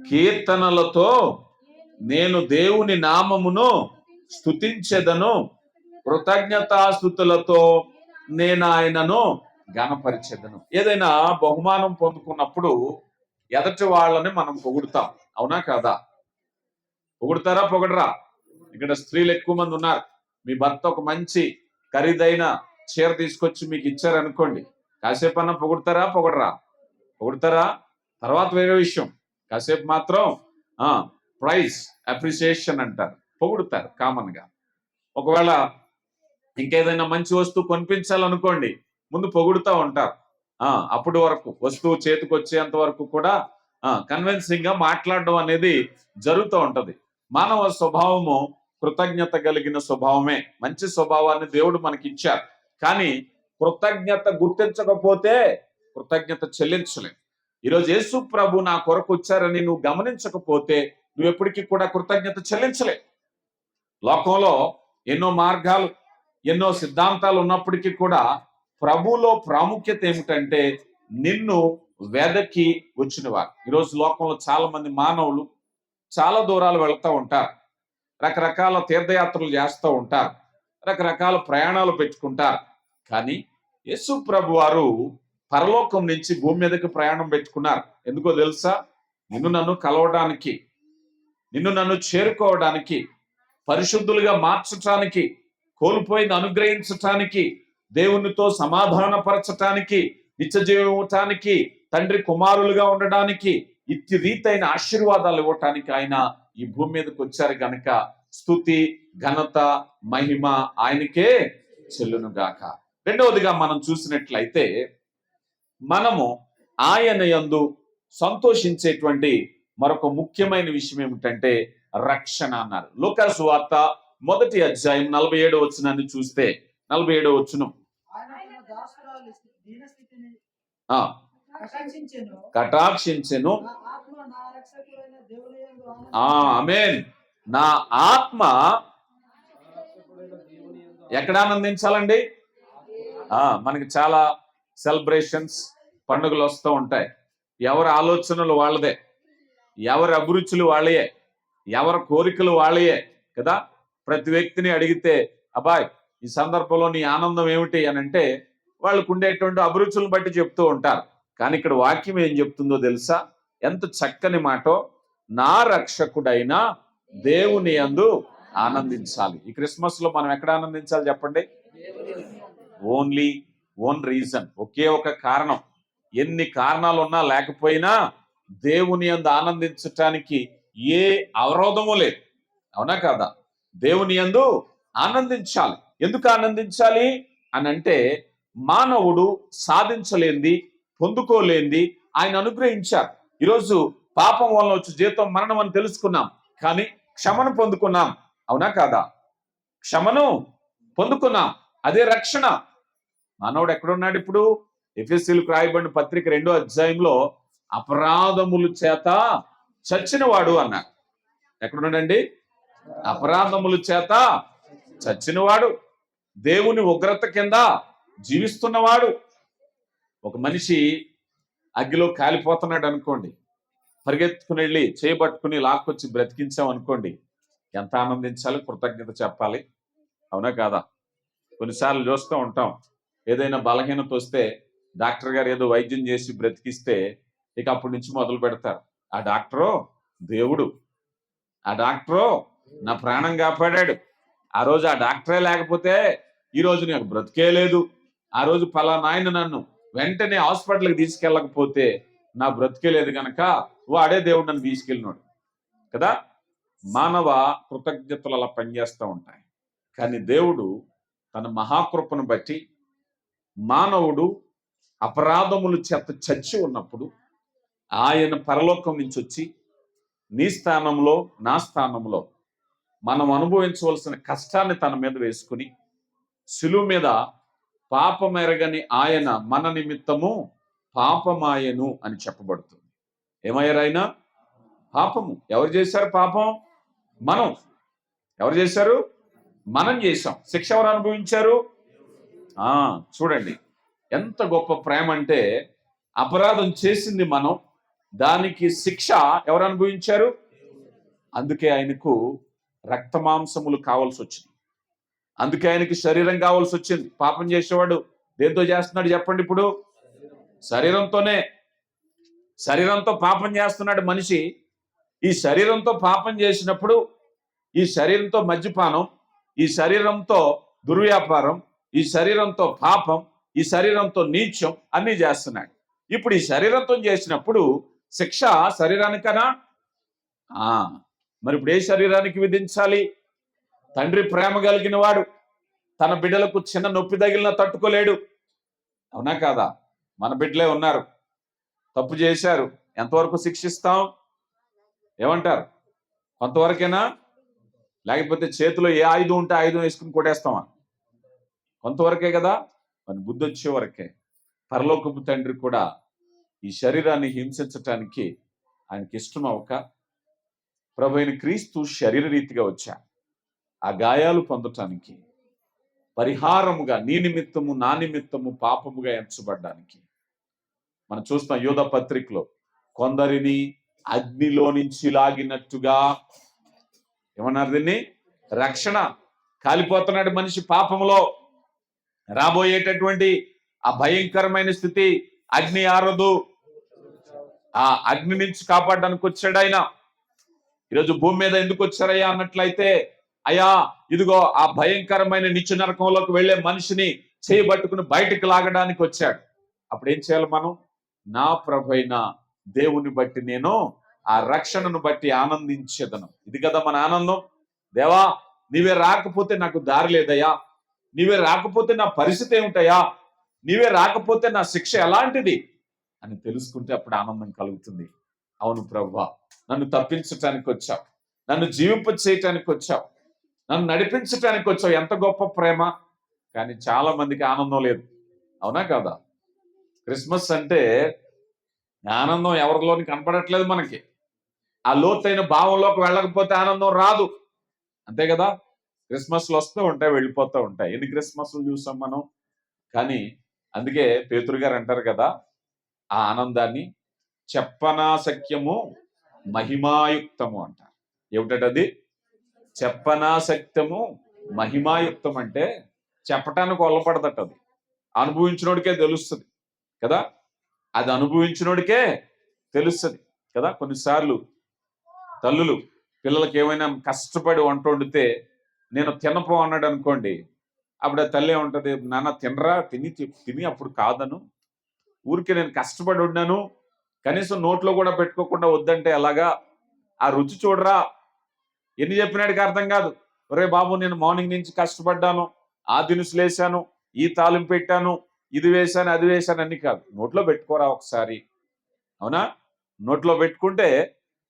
S1: కీర్తనలతో నేను దేవుని నామమును స్తుతించెదను, కృతజ్ఞతాస్తుతులతో నేను ఆయనను ఘనపరిచెదను. ఏదైనా బహుమానం పొందుకున్నప్పుడు ఎదటి వాళ్ళని మనం పొగుడుతాం, అవునా కాదా? పొగుడుతారా పొగడరా? ఇక్కడ స్త్రీలు ఎక్కువ మంది ఉన్నారు. మీ భర్త ఒక మంచి ఖరీదైన చీర తీసుకొచ్చి మీకు ఇచ్చారనుకోండి, కాసేపు అన్నా పొగుడుతారా పొగడరా? పొగుడుతారా? తర్వాత వేరే విషయం, కాసేపు మాత్రం ప్రైజ్ అప్రిసియేషన్ అంటారు, పొగుడుతారు కామన్ గా. ఒకవేళ ఇంకేదైనా మంచి వస్తువు కొనిపించాలనుకోండి, ముందు పొగుడుతూ ఉంటారు. అప్పటి వరకు వస్తువు చేతికి వచ్చేంత వరకు కూడా కన్విన్సింగ్ గా మాట్లాడడం అనేది జరుగుతూ ఉంటది. మానవ స్వభావము కృతజ్ఞత కలిగిన స్వభావమే. మంచి స్వభావాన్ని దేవుడు మనకి ఇచ్చారు. కానీ కృతజ్ఞత గుర్తించకపోతే కృతజ్ఞత చెల్లించలేం. ఈరోజు యేసు ప్రభు నా కొరకు వచ్చారని నువ్వు గమనించకపోతే నువ్వు ఎప్పటికీ కూడా కృతజ్ఞత చెల్లించలే. లోకంలో ఎన్నో మార్గాలు, ఎన్నో సిద్ధాంతాలు ఉన్నప్పటికీ కూడా ప్రభువులో ప్రాముఖ్యత ఏమిటంటే నిన్ను వెదకి వచ్చినవారు. ఈరోజు లోకంలో చాలా మంది మానవులు చాలా దూరాలు వెళ్తూ ఉంటారు, రకరకాల తీర్థయాత్రలు చేస్తూ ఉంటారు, రకరకాల ప్రయాణాలు పెట్టుకుంటారు. కానీ యేసు ప్రభు వారు పరలోకం నుంచి భూమి మీదకి ప్రయాణం పెట్టుకున్నారు. ఎందుకో తెలుసా? నిన్ను నన్ను కలవడానికి, నిన్ను నన్ను చేరుకోవడానికి, పరిశుద్ధులుగా మార్చటానికి, కోల్పోయింది అనుగ్రహించటానికి, దేవునితో సమాధానపరచటానికి, నిత్యజీవం ఇవ్వటానికి, తండ్రి కుమారులుగా ఉండడానికి, ఇట్టి రీతైన ఆశీర్వాదాలు ఇవ్వటానికి ఆయన ఈ భూమి మీదకి వచ్చారు గనక స్తుతి, ఘనత, మహిమ ఆయనకే చెల్లును గాక. రెండవదిగా మనం చూసినట్లయితే మనము ఆయన యందు సంతోషించేటువంటి మరొక ముఖ్యమైన విషయం ఏమిటంటే రక్షణ అన్నారు. లూకా సువార్త 1వ అధ్యాయం 47వ వచనాన్ని చూస్తే, 47వ వచనం, కటాక్షించెను, ఆమేన్, నా ఆత్మ ఎక్కడ ఆనందించాలండి? మనకి చాలా సెలబ్రేషన్స్, పండుగలు వస్తూ ఉంటాయి. ఎవరి ఆలోచనలు వాళ్ళదే, ఎవరి అభిరుచులు వాళ్ళయే, ఎవరి కోరికలు వాళ్ళయే కదా. ప్రతి వ్యక్తిని అడిగితే అబ్బాయ్ ఈ సందర్భంలో నీ ఆనందం ఏమిటి అని అంటే వాళ్ళకు ఉండేటువంటి అభిరుచులను బట్టి చెప్తూ ఉంటారు. కానీ ఇక్కడ వాక్యం ఏం చెప్తుందో తెలుసా? ఎంత చక్కని మాటో, నా రక్షకుడైన దేవుని యందు ఆనందించాలి. ఈ క్రిస్మస్ లో మనం ఎక్కడ ఆనందించాలి చెప్పండి? ఓన్ రీజన్, ఒకే ఒక కారణం. ఎన్ని కారణాలు ఉన్నా లేకపోయినా దేవుని యందు ఆనందించటానికి ఏ అవరోధము లేదు, అవునా కాదా? దేవుని యందు ఆనందించాలి. ఎందుకు ఆనందించాలి అని అంటే మానవుడు సాధించలేంది, పొందుకోలేంది ఆయన అనుగ్రహించారు. ఈరోజు పాపం వల్ల వచ్చి జీతం మరణం అని తెలుసుకున్నాం, కానీ క్షమను పొందుకున్నాం, అవునా కాదా? క్షమను పొందుకున్నాం, అదే రక్షణ. మానవుడు ఎక్కడున్నాడు ఇప్పుడు? ఎఫెసీయులకు రాయబడిన పత్రిక 2వ అధ్యాయంలో అపరాధముల చేత చచ్చినవాడు అన్నారు. ఎక్కడున్నాడండి? అపరాధముల చేత చచ్చినవాడు, దేవుని ఉగ్రత కింద జీవిస్తున్నవాడు. ఒక మనిషి అగ్గిలో కాలిపోతున్నాడు అనుకోండి, పరిగెత్తుకుని వెళ్ళి చేయబట్టుకుని లాక్కొచ్చి బ్రతికించాం అనుకోండి, ఎంత ఆనందించాలి, కృతజ్ఞత చెప్పాలి, అవునా కాదా? కొన్నిసార్లు చూస్తూ ఉంటాం, ఏదైనా బలహీనత వస్తే డాక్టర్ గారు ఏదో వైద్యం చేసి బ్రతికిస్తే ఇక అప్పటి నుంచి మొదలు పెడతారు, ఆ డాక్టరు దేవుడు, ఆ డాక్టరు నా ప్రాణం కాపాడాడు, ఆ రోజు ఆ డాక్టరే లేకపోతే ఈ రోజు నాకు బ్రతికే లేదు, ఆ రోజు పలానా ఆయన నన్ను వెంటనే హాస్పిటల్కి తీసుకెళ్ళకపోతే నా బ్రతికే లేదు కనుక వాడే దేవుడు నన్ను తీసుకెళ్ళినాడు కదా. మానవ కృతజ్ఞతలు అలా పనిచేస్తూ ఉంటాయి. కానీ దేవుడు తన మహాకృపను బట్టి మానవుడు అపరాధములు చేత చచ్చి ఉన్నప్పుడు ఆయన పరలోకం నుంచి వచ్చి నీ స్థానంలో నా స్థానంలో మనం అనుభవించవలసిన కష్టాన్ని తన మీద వేసుకుని శిలువ మీద పాపమెరగని ఆయన మన నిమిత్తము పాపమాయను అని చెప్పబడుతుంది. ఏమయ్యారు ఆయన? పాపము. ఎవరు చేశారు పాపం? మనం. ఎవరు చేశారు? మనం చేశాం. శిక్ష ఎవరు అనుభవించారు? చూడండి ఎంత గొప్ప ప్రేమ అంటే, అపరాధం చేసింది మనం, దానికి శిక్ష ఎవరు అనుభవించారు? అందుకే ఆయనకు రక్త మాంసములు కావాల్సి వచ్చింది, అందుకే ఆయనకి శరీరం కావాల్సి వచ్చింది. పాపం చేసేవాడు దేంతో చేస్తున్నాడు చెప్పండి? ఇప్పుడు శరీరంతోనే. శరీరంతో పాపం చేస్తున్నాడు మనిషి. ఈ శరీరంతో పాపం చేసినప్పుడు ఈ శరీరంతో మద్యపానం, ఈ శరీరంతో దుర్వ్యాపారం, ఈ శరీరంతో పాపం, ఈ శరీరంతో నీచం అన్ని చేస్తున్నాడు. ఇప్పుడు ఈ శరీరంతో చేసినప్పుడు శిక్ష శరీరానికనా? మరి ఇప్పుడు ఏ శరీరానికి విధించాలి? తండ్రి ప్రేమ కలిగిన వాడు తన బిడ్డలకు చిన్న నొప్పి తగిలినా తట్టుకోలేడు. అవునా కాదా? మన బిడ్డలే ఉన్నారు, తప్పు చేశారు, ఎంతవరకు శిక్షిస్తాం? ఏమంటారు? కొంతవరకేనా? లేకపోతే చేతిలో ఏ ఆయుధం ఉంటే ఆయుధం వేసుకుని కొట్టేస్తామా? కొంతవరకే కదా. మన బుద్ధి వచ్చే వరకే. పరలోకపు తండ్రి కూడా ఈ శరీరాన్ని హింసించటానికి ఆయనకి ఇష్టం అవ్వక ప్రభు అయిన క్రీస్తు శరీర రీతిగా వచ్చా ఆ గాయాలు పొందటానికి, పరిహారముగా నీ నిమిత్తము నా నిమిత్తము పాపముగా ఎంచబడ్డానికి. మనం చూస్తాం యోధ పత్రికలో, కొందరిని అగ్నిలో నుంచి లాగినట్టుగా, ఏమన్నారు దీన్ని? రక్షణ. కాలిపోతున్నాడు మనిషి పాపములో. రాబోయేటటువంటి ఆ భయంకరమైన స్థితి, అగ్ని ఆరదు, ఆ అగ్ని నుంచి కాపాడడానికి వచ్చాడు ఆయన. ఈరోజు భూమి మీద ఎందుకు వచ్చారయ్యా అన్నట్లయితే, అయ్యా ఇదిగో ఆ భయంకరమైన నిత్య నరకంలోకి వెళ్లే మనిషిని చేయబట్టుకుని బయటకు లాగడానికి వచ్చాడు. అప్పుడు ఏం చేయాలి మనం? నా ప్రభైన దేవుని బట్టి నేను ఆ రక్షణను బట్టి ఆనందించేదను. ఇది కదా మన ఆనందం. దేవా నీవే రాకపోతే నాకు దారి లేదయ్యా, నీవే రాకపోతే నా పరిస్థితి ఏమిటయ్యా, నీవే రాకపోతే నా శిక్ష ఎలాంటిది అని తెలుసుకుంటే అప్పుడు ఆనందం కలుగుతుంది. అవును ప్రభువా, నన్ను తప్పించటానికి వచ్చావు, నన్ను జీవింప చేయటానికి వచ్చావు, నన్ను నడిపించటానికి వచ్చావు. ఎంత గొప్ప ప్రేమ. కానీ చాలా మందికి ఆనందం లేదు. అవునా కదా? క్రిస్మస్ అంటే ఆనందం ఎవరిలోని కనపడట్లేదు మనకి. ఆ లోతైన భావంలోకి వెళ్ళకపోతే ఆనందం రాదు. అంతే కదా? క్రిస్మస్లు వస్తూ ఉంటాయి, వెళ్ళిపోతూ ఉంటాయి. ఎన్ని క్రిస్మస్లు చూసాం మనం. కానీ అందుకే పేతురు గారు అంటారు కదా, ఆ ఆనందాన్ని చెప్పనాశక్యము మహిమాయుక్తము అంటారు. ఏమిటది? చెప్పనాశక్తము మహిమాయుక్తం అంటే చెప్పటానికి ఒళ్ళపడదట. అది అనుభవించినోడికే తెలుస్తుంది కదా. అది అనుభవించినోడికే తెలుస్తుంది కదా. కొన్నిసార్లు తల్లులు పిల్లలకి ఏమైనా కష్టపడి వంట వండితే నేను తినపో అన్నాడు అనుకోండి, అప్పుడు ఆ తల్లి ఏముంటది? నాన్న తినరా, తిని అప్పుడు కాదను, ఊరికే నేను కష్టపడి ఉన్నాను, కనీసం నోట్లో కూడా పెట్టుకోకుండా వద్దంటే ఎలాగా? ఆ రుచి చూడరా. ఎన్ని చెప్పినాడికి అర్థం కాదు. ఒరే బాబు, నేను మార్నింగ్ నుంచి కష్టపడ్డాను, ఆ దినుసులు వేసాను, ఈ తాలింపు పెట్టాను, ఇది వేశాను, అది వేశాను అన్ని కాదు. నోట్లో పెట్టుకోరా ఒకసారి. అవునా? నోట్లో పెట్టుకుంటే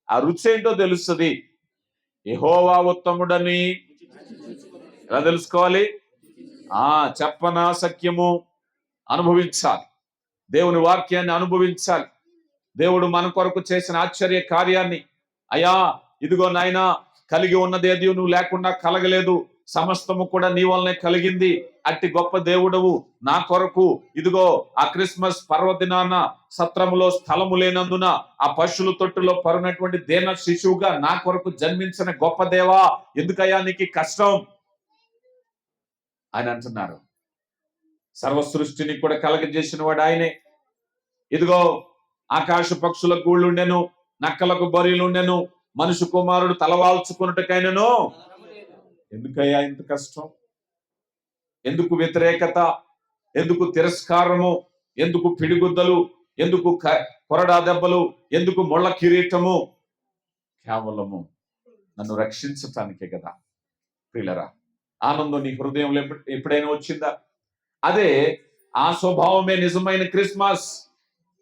S1: ఆ రుచి ఏంటో తెలుస్తుంది. యెహోవా ఉత్తముడని ఎలా తెలుసుకోవాలి? చెప్పనాశక్యము అనుభవించాలి. దేవుని వాక్యాన్ని అనుభవించాలి. దేవుడు మన కొరకు చేసిన ఆశ్చర్య కార్యాన్ని, అయ్యా ఇదిగో నాయనా, కలిగి ఉన్నది ఏది నువ్వు లేకుండా కలగలేదు, సమస్తము కూడా నీ వల్లనే కలిగింది. అట్టి గొప్ప దేవుడవు నా కొరకు ఇదిగో ఆ క్రిస్మస్ పర్వదినాన సత్రములో స్థలము లేనందున ఆ పశువుల తొట్టులో పరునటువంటి దేన శిశువుగా నా కొరకు జన్మించిన గొప్ప దేవా, ఎందుకయ్యా నీకు కష్టం ఆయన అంటున్నారు. సర్వ సృష్టిని కూడా కలగజేసిన వాడు ఆయనే. ఇదిగో ఆకాశ పక్షుల గూళ్ళు ఉండెను, నక్కలకు బరీలు ఉండెను, మనుషు కుమారుడు తలవాల్చుకున్నట్టుకైనను. ఎందుకయ్యా ఇంత కష్టం? ఎందుకు వ్యతిరేకత? ఎందుకు తిరస్కారము? ఎందుకు పిడిగుద్దలు? ఎందుకు కొరడా దెబ్బలు ఎందుకు, ముళ్ళ కిరీటము కేవలము నన్ను రక్షించటానికే కదా. ప్రియులరా, ఆనందం నీ హృదయంలో ఎప్పుడైనా వచ్చిందా? అదే ఆ స్వభావమే నిజమైన క్రిస్మస్.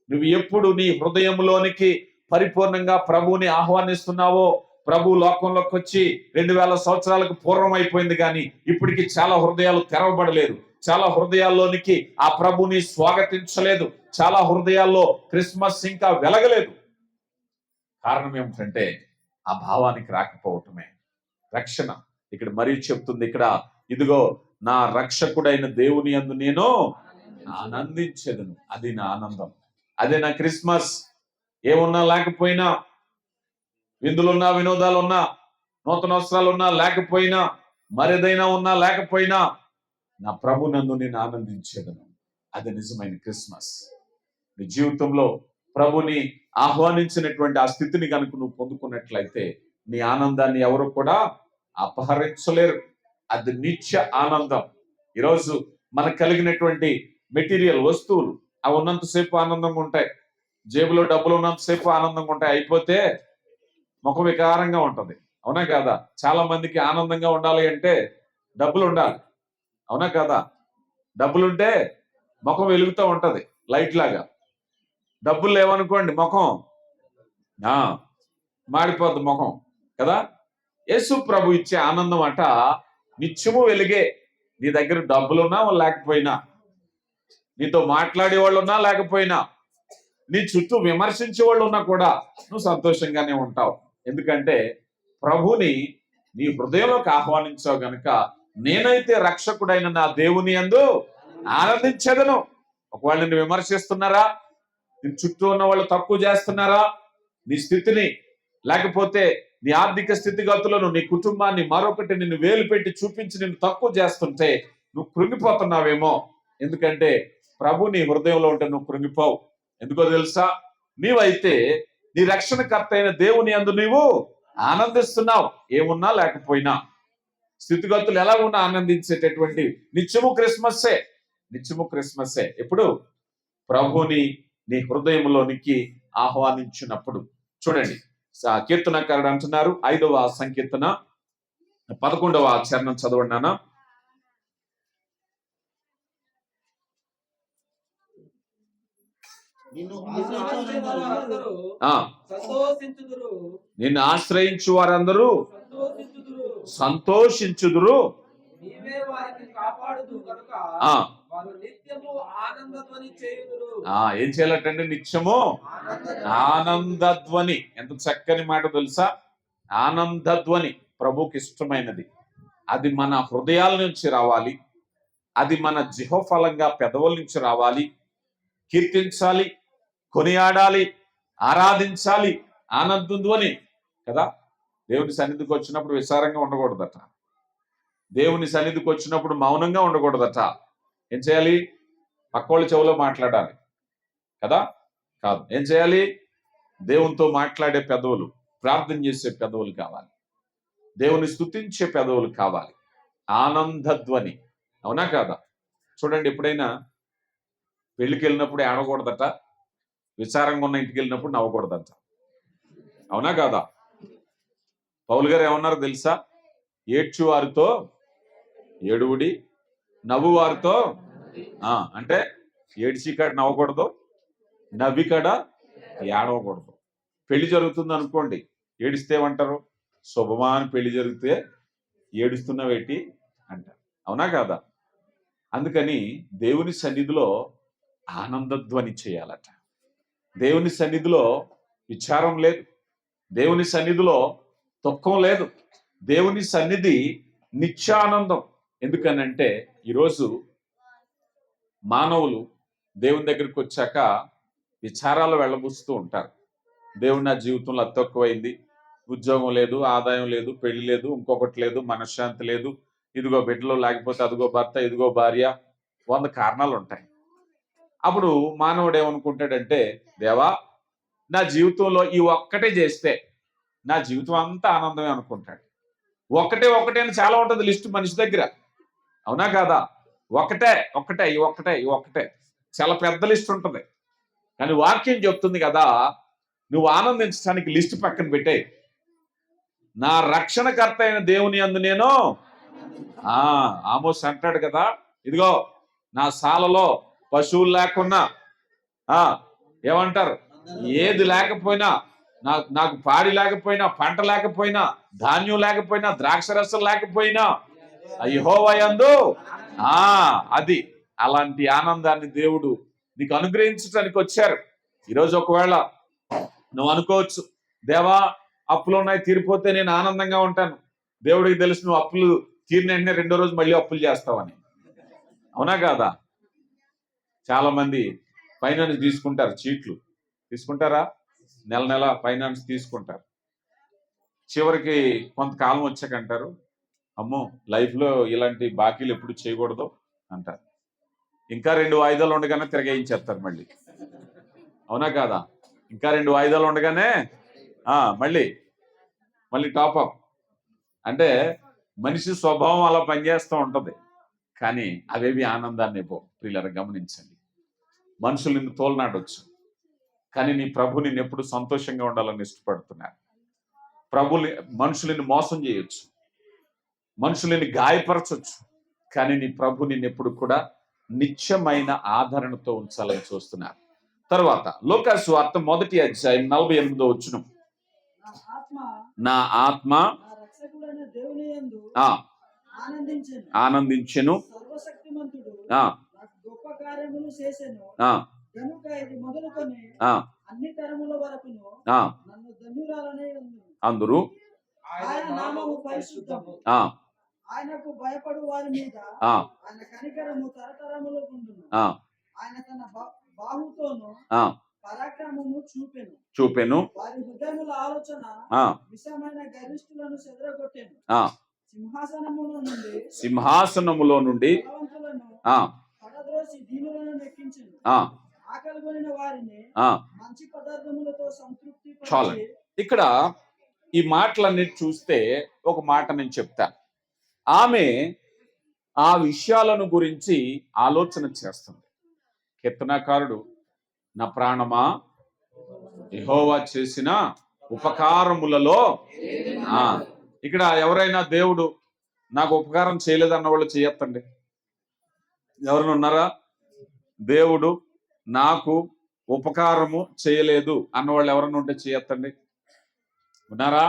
S1: నువ్వు ఎప్పుడు నీ హృదయంలోనికి పరిపూర్ణంగా ప్రభువుని ఆహ్వానిస్తున్నావో, ప్రభు లోకంలోకి వచ్చి 2000 సంవత్సరాలకు పూర్వం అయిపోయింది, కానీ ఇప్పటికి చాలా హృదయాలు తెరవబడలేదు. చాలా హృదయాల్లోనికి ఆ ప్రభుని స్వాగతించలేదు. చాలా హృదయాల్లో క్రిస్మస్ ఇంకా వెలగలేదు. కారణం ఏమిటంటే ఆ భావానికి రాకపోవటమే. రక్షణ ఇక్కడ మరీ చెప్తుంది, ఇక్కడ ఇదిగో నా రక్షకుడైన దేవుని యందు నేను ఆనందించేదను. అది నా ఆనందం, అదే నా క్రిస్మస్. ఏమున్నా లేకపోయినా, విందులున్నా, వినోదాలున్నా, నూతన వస్త్రాలున్నా లేకపోయినా, మరేదైనా ఉన్నా లేకపోయినా, నా ప్రభు నందు నేను ఆనందించేదను. అది నిజమైన క్రిస్మస్. నీ జీవితంలో ప్రభుని ఆహ్వానించినటువంటి ఆ స్థితిని కనుక నువ్వు పొందుకున్నట్లయితే నీ ఆనందాన్ని ఎవరు కూడా అపహరించలేరు. అది నిత్య ఆనందం. ఈరోజు మనకు కలిగినటువంటి మెటీరియల్ వస్తువులు అవి ఉన్నంతసేపు ఆనందంగా ఉంటాయి, జేబులో డబ్బులు ఉన్నంతసేపు ఆనందంగా ఉంటాయి. అయిపోతే ముఖం వికారంగా ఉంటది. అవునా కాదా? చాలా మందికి ఆనందంగా ఉండాలి అంటే డబ్బులు ఉండాలి. అవునా కాదా? డబ్బులుంటే ముఖం వెలుగుతూ ఉంటది లైట్ లాగా. డబ్బులు లేవనుకోండి, ముఖం మాడిపోద్ది ముఖం కదా. యేసు ప్రభు ఇచ్చే ఆనందం అట నిత్యము వెలిగే. నీ దగ్గర డబ్బులున్నా లేకపోయినా, నీతో మాట్లాడే వాళ్ళు ఉన్నా లేకపోయినా, నీ చుట్టూ విమర్శించే వాళ్ళు ఉన్నా కూడా నువ్వు సంతోషంగానే ఉంటావు. ఎందుకంటే ప్రభుని నీ హృదయంలోకి ఆహ్వానించావు గనుక, నేనైతే రక్షకుడైన నా దేవుని యందు ఆనందించదను. ఒకవేళ నిన్ను విమర్శిస్తున్నారా, నీ చుట్టూ ఉన్న వాళ్ళు తక్కువ చేస్తున్నారా, నీ స్థితిని, లేకపోతే నీ ఆర్థిక స్థితిగతులను, నీ కుటుంబాన్ని, మరొకటి నిన్ను వేలు పెట్టి చూపించి నిన్ను తక్కువ చేస్తుంటే నువ్వు కృంగిపోతున్నావేమో. ఎందుకంటే ప్రభు నీ హృదయంలో ఉంటే నువ్వు కృంగిపోవు. ఎందుకో తెలుసా? నీవైతే నీ రక్షణకర్త అయిన దేవుని యందు నీవు ఆనందిస్తున్నావు. ఏమున్నా లేకపోయినా, స్థితిగతులు ఎలా ఉన్నా ఆనందించేటటువంటి నిత్యము క్రిస్మస్సే. నిత్యము క్రిస్మస్సే. ఎప్పుడు? ప్రభుని నీ హృదయంలోనికి ఆహ్వానించినప్పుడు. చూడండి, కీర్తనకారుడు అంటున్నారు, 5వ సంకీర్తన 11వ చరణం చదవండి నాన్న. నిన్ను ఆశ్రయించు వారందరూ సంతోషించుదురు. ఏం చేయాలటండి? నిత్యము ఆనందధ్వని. ఎంత చక్కని మాట తెలుసా? ఆనందధ్వని ప్రభుకి ఇష్టమైనది. అది మన హృదయాల నుంచి రావాలి. అది మన జిహ్వఫలంగా పెదవుల నుంచి రావాలి. కీర్తించాలి, కొనియాడాలి, ఆరాధించాలి. ఆనందధ్వని కదా. దేవుని సన్నిధికి వచ్చినప్పుడు విచారంగా ఉండకూడదట. దేవుని సన్నిధికి వచ్చినప్పుడు మౌనంగా ఉండకూడదట. ఏం చేయాలి? పక్కోళ్ళ చెవులో మాట్లాడాలి కదా. కాదు, ఏం చేయాలి? దేవునితో మాట్లాడే పెదవులు, ప్రార్థన చేసే పెదవులు కావాలి. దేవుని స్తుతించే పెదవులు కావాలి. ఆనందధ్వని. అవునా కాదా? చూడండి, ఎప్పుడైనా పెళ్లికి వెళ్ళినప్పుడు ఏడవకూడదట, విచారంగా ఉన్న ఇంటికి వెళ్ళినప్పుడు నవ్వకూడదట. అవునా కాదా? పౌలు గారు ఏమన్నారు తెలుసా? ఏడ్చు వారితో ఏడువుడి, నవ్వు వారితో అంటే ఏడ్చి కాడ నవ్వకూడదు, నవ్వి కాడ ఏడవకూడదు. పెళ్లి జరుగుతుంది అనుకోండి, ఏడిస్తే ఏమంటారు? శుభమా అని పెళ్లి జరిగితే ఏడుస్తున్నావేటి అంటారు. అవునా కాదా? అందుకని దేవుని సన్నిధిలో ఆనందధ్వని చేయాలట. దేవుని సన్నిధిలో విచారం లేదు, దేవుని సన్నిధిలో దుఃఖం లేదు. దేవుని సన్నిధి నిత్యానందం. ఎందుకనంటే ఈరోజు మానవులు దేవుని దగ్గరికి వచ్చాక విచారాలు వెళ్ళబుస్తూ ఉంటారు. దేవుడు నా జీవితంలో అతి తక్కువైంది, ఉద్యోగం లేదు, ఆదాయం లేదు, పెళ్లి లేదు, ఇంకొకటి లేదు, మనశ్శాంతి లేదు, ఇదిగో బిడ్డలు, లేకపోతే అదిగో భర్త, ఇదిగో భార్య, 100 కారణాలు ఉంటాయి. అప్పుడు మానవుడు ఏమనుకుంటాడంటే, దేవా నా జీవితంలో ఈ ఒక్కటే చేస్తే నా జీవితం అంతా ఆనందమే అనుకుంటాడు. ఒకటే అని చాలా ఉంటుంది లిస్ట్ మనిషి దగ్గర. అవునా కాదా? ఒకటే ఈ ఒక్కటే చాలా పెద్ద లిస్ట్ ఉంటుంది. కానీ వాక్యం చెప్తుంది కదా, నువ్వు ఆనందించడానికి లిస్ట్ పక్కన పెట్టే. నా రక్షణకర్త అయిన దేవుని యందు నేను ఆమోస్ అంటాడు కదా, ఇదిగో నా సాలలో పశువులు లేకున్నా, ఏమంటారు, ఏది లేకపోయినా, నాకు పాడి లేకపోయినా, పంట లేకపోయినా, ధాన్యం లేకపోయినా, ద్రాక్షరసం లేకపోయినా, యెహోవా యందు అది అలాంటి ఆనందాన్ని దేవుడు నీకు అనుగ్రహించడానికి వచ్చారు. ఈరోజు ఒకవేళ నువ్వు అనుకోవచ్చు, దేవా అప్పులు ఉన్నాయి, తీరిపోతే నేను ఆనందంగా ఉంటాను. దేవుడికి తెలుసు నువ్వు అప్పులు తీరిన వెంటనే రెండో రోజు మళ్ళీ అప్పులు చేస్తావని. అవునా కాదా? చాలా మంది ఫైనాన్స్ తీసుకుంటారు, చీట్లు తీసుకుంటారా, నెల నెల ఫైనాన్స్ తీసుకుంటారు. చివరికి కొంతకాలం వచ్చాకంటారు, అమ్మో లైఫ్లో ఇలాంటి బాకీలు ఎప్పుడు చేయకూడదు అంటారు. ఇంకా 2 వాయిదాలు ఉండగానే తిరగేయించేస్తారు మళ్ళీ. అవునా కాదా? ఇంకా 2 వాయిదాలు ఉండగానే మళ్ళీ టాపప్. అంటే మనిషి స్వభావం అలా పనిచేస్తూ ఉంటది. కానీ అవేవి ఆనందాన్ని ఇవ్వవు. ప్రియులారా గమనించండి, మనుషులు నిన్ను తోలనాడొచ్చు, కానీ నీ ప్రభు నిన్ను ఎప్పుడు సంతోషంగా ఉండాలని ఇష్టపడుతున్నారు. మనుషులని మోసం చేయొచ్చు, మనుషులని గాయపరచొచ్చు, కానీ నీ ప్రభు నిన్ను ఎప్పుడు కూడా నిత్యమైన ఆదరణతో ఉంచాలని చూస్తున్నారు. తర్వాత లూకాసు వార్త 1వ అధ్యాయం 48వ వచనం, నా ఆత్మ ఆనందించెను, అందరూ ఆయనకు భయపడు వారి మీద ఆయన కనికరము తరతరములకు ఉండును. ఆయన తన బాహుతోను పరాక్రమము చూపెను. వారి హృదయముల ఆలోచన విషమైన గరిష్ఠులను చెదరగొట్టెను. సింహాసనములో నుండి పడద్రోసి దీనులను నెక్కించెను. ఆకలిగొనిన వారిని మంచి పదార్థములతో సంతృప్తి. చాలు. ఇక్కడ ఈ మాటలన్నీ చూస్తే ఒక మాట నేను చెప్తాను. ఆమె ఆ విషయాలను గురించి ఆలోచన చేస్తుంది. కీర్తనాకారుడు, నా ప్రాణమా యెహోవా చేసిన ఉపకారములలో, ఇక్కడ ఎవరైనా దేవుడు నాకు ఉపకారం చేయలేదన్న వాళ్ళు చేయొద్దండి. ఎవరైనా ఉన్నారా? దేవుడు నాకు ఉపకారము చేయలేదు అన్నవాళ్ళు ఎవరైనా ఉంటే చేయొద్దండి. ఉన్నారా?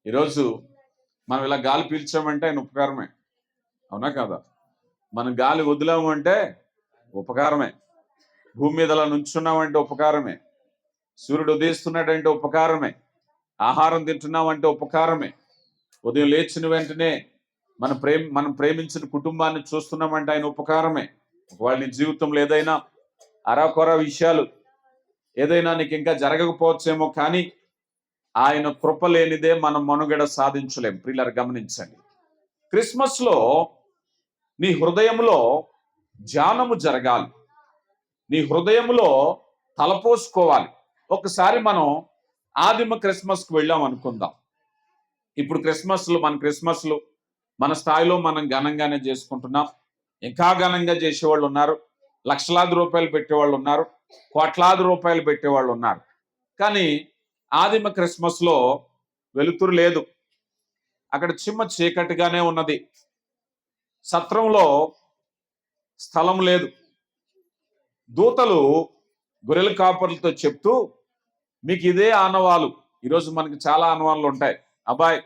S1: ఈరోజు మనం ఇలా గాలి పీల్చామంటే ఆయన ఉపకారమే. అవునా కాదా? మనం గాలి వదిలాము అంటే ఉపకారమే. భూమి మీద అలా నుంచున్నామంటే ఉపకారమే. సూర్యుడు ఉదయిస్తున్నాడంటే ఉపకారమే. ఆహారం తింటున్నామంటే ఉపకారమే. ఉదయం లేచిన వెంటనే మనం ప్రేమించిన కుటుంబాన్ని చూస్తున్నామంటే ఆయన ఉపకారమే. ఒకవేళ నీ జీవితంలో ఏదైనా అరాకొర విషయాలు ఏదైనా నీకు ఇంకా జరగకపోవచ్చేమో, కానీ ఆయన కృప లేనిదే మనం మనుగడ సాధించలేం. ప్రియులారా గమనించండి, క్రిస్మస్ లో నీ హృదయంలో ధ్యానము జరగాలి, నీ హృదయంలో తలపోసుకోవాలి. ఒకసారి మనం ఆదిమ క్రిస్మస్కి వెళ్ళాం అనుకుందాం. ఇప్పుడు క్రిస్మస్లు మన స్థాయిలో మనం ఘనంగానే చేసుకుంటున్నాం. ఇంకా ఘనంగా చేసేవాళ్ళు ఉన్నారు, లక్షలాది రూపాయలు పెట్టేవాళ్ళు ఉన్నారు, కోట్లాది రూపాయలు పెట్టేవాళ్ళు ఉన్నారు. కానీ ఆదిమ క్రిస్మస్ లో వెలుతురు లేదు, అక్కడ చిమ్మ చీకటిగానే ఉన్నది. సత్రంలో స్థలం లేదు. దూతలు గొర్రెల కాపర్లతో చెప్తూ, మీకు ఇదే ఆనవాలు. ఈరోజు మనకి చాలా ఆనవాళ్ళు ఉంటాయి. అబ్బాయి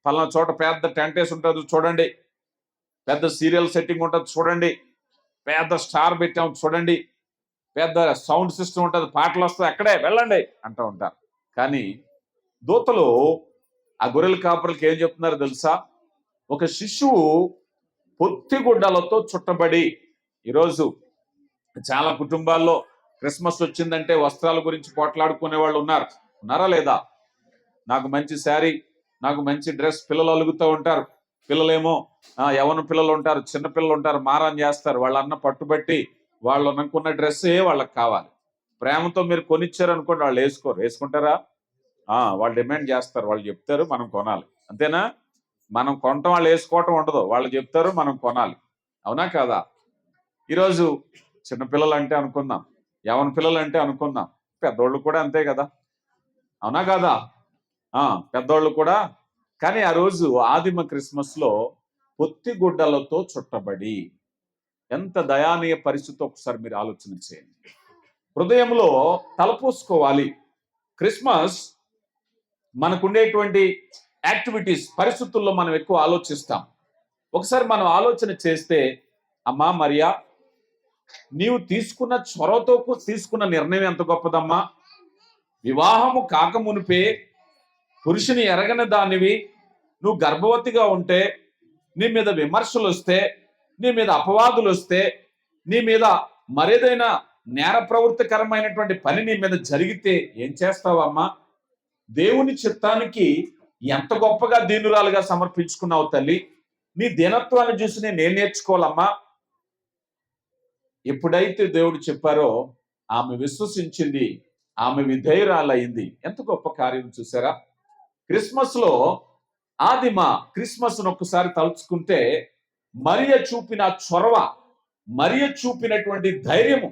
S1: పలానా చోట పెద్ద టెంట్ వేసి ఉంటుంది చూడండి, పెద్ద సీరియల్ సెట్టింగ్ ఉంటుంది చూడండి, పెద్ద స్టార్ పెట్టాం చూడండి, పెద్ద సౌండ్ సిస్టమ్ ఉంటుంది, పాటలు వస్తాయి, అక్కడే వెళ్ళండి అంటూ ఉంటారు. కానీ దూతలు ఆ గొర్రెల కాపర్లకి ఏం చెప్తున్నారు తెలుసా? ఒక శిశువు పొత్తిగుడ్డలతో చుట్టబడి. ఈరోజు చాలా కుటుంబాల్లో క్రిస్మస్ వచ్చిందంటే వస్త్రాల గురించి పోట్లాడుకునే వాళ్ళు ఉన్నారా లేదా? నాకు మంచి శారీ, నాకు మంచి డ్రెస్ పిల్లలు అలుగుతూ ఉంటారు. పిల్లలేమో యవన పిల్లలు ఉంటారు, చిన్న పిల్లలు ఉంటారు, మారం చేస్తారు. వాళ్ళ అన్న పట్టుబట్టి వాళ్ళు అనుకున్న డ్రెస్సే వాళ్ళకి కావాలి. ప్రేమతో మీరు కొనిచ్చారు అనుకోండి, వాళ్ళు వేసుకుంటారా? వాళ్ళు డిమాండ్ చేస్తారు, వాళ్ళు చెప్తారు, మనం కొనాలి. అంతేనా? మనం కొనటం, వాళ్ళు వేసుకోవటం ఉండదు, వాళ్ళు చెప్తారు, మనం కొనాలి. అవునా కాదా? ఈరోజు చిన్నపిల్లలు అంటే అనుకుందాం, యవన పిల్లలు అంటే అనుకుందాం, పెద్దోళ్ళు కూడా అంతే కదా, అవునా కాదా? పెద్దోళ్ళు కూడా. కానీ ఆ రోజు ఆదిమ క్రిస్మస్ లో పొత్తి గుడ్డలతో చుట్టబడి, ఎంత దయానీయ పరిస్థితి ఒకసారి మీరు ఆలోచన చేయండి. హృదయంలో తలపోసుకోవాలి. క్రిస్మస్ మనకుండేటువంటి యాక్టివిటీస్, పరిస్థితుల్లో మనం ఎక్కువ ఆలోచిస్తాం. ఒకసారి మనం ఆలోచన చేస్తే, అమ్మా మరియా, నీవు తీసుకున్న చొరవతో తీసుకున్న నిర్ణయం ఎంత గొప్పదమ్మా. వివాహము కాకమునిపే పురుషుని ఎరగని దానివి, నువ్వు గర్భవతిగా ఉంటే, నీ మీద విమర్శలు వస్తే, నీ మీద అపవాదులు వస్తే, నీ మీద మరేదైనా నేర ప్రవృత్తికరమైనటువంటి పని నీ మీద జరిగితే ఏం చేస్తావమ్మా? దేవుని చిత్తానికి ఎంత గొప్పగా దీనురాలుగా సమర్పించుకున్నావు తల్లి. నీ దీనత్వాన్ని చూసి నేను నేర్చుకోవాలమ్మా. ఎప్పుడైతే దేవుడు చెప్పారో ఆమె విశ్వసించింది, ఆమె విధేయురాలయ్యింది. ఎంత గొప్ప కార్యం చూసారా? క్రిస్మస్ లో ఆదిమ క్రిస్మస్ ఒక్కసారి తలుచుకుంటే, మరియ చూపిన చొరవ, మరియ చూపినటువంటి ధైర్యము,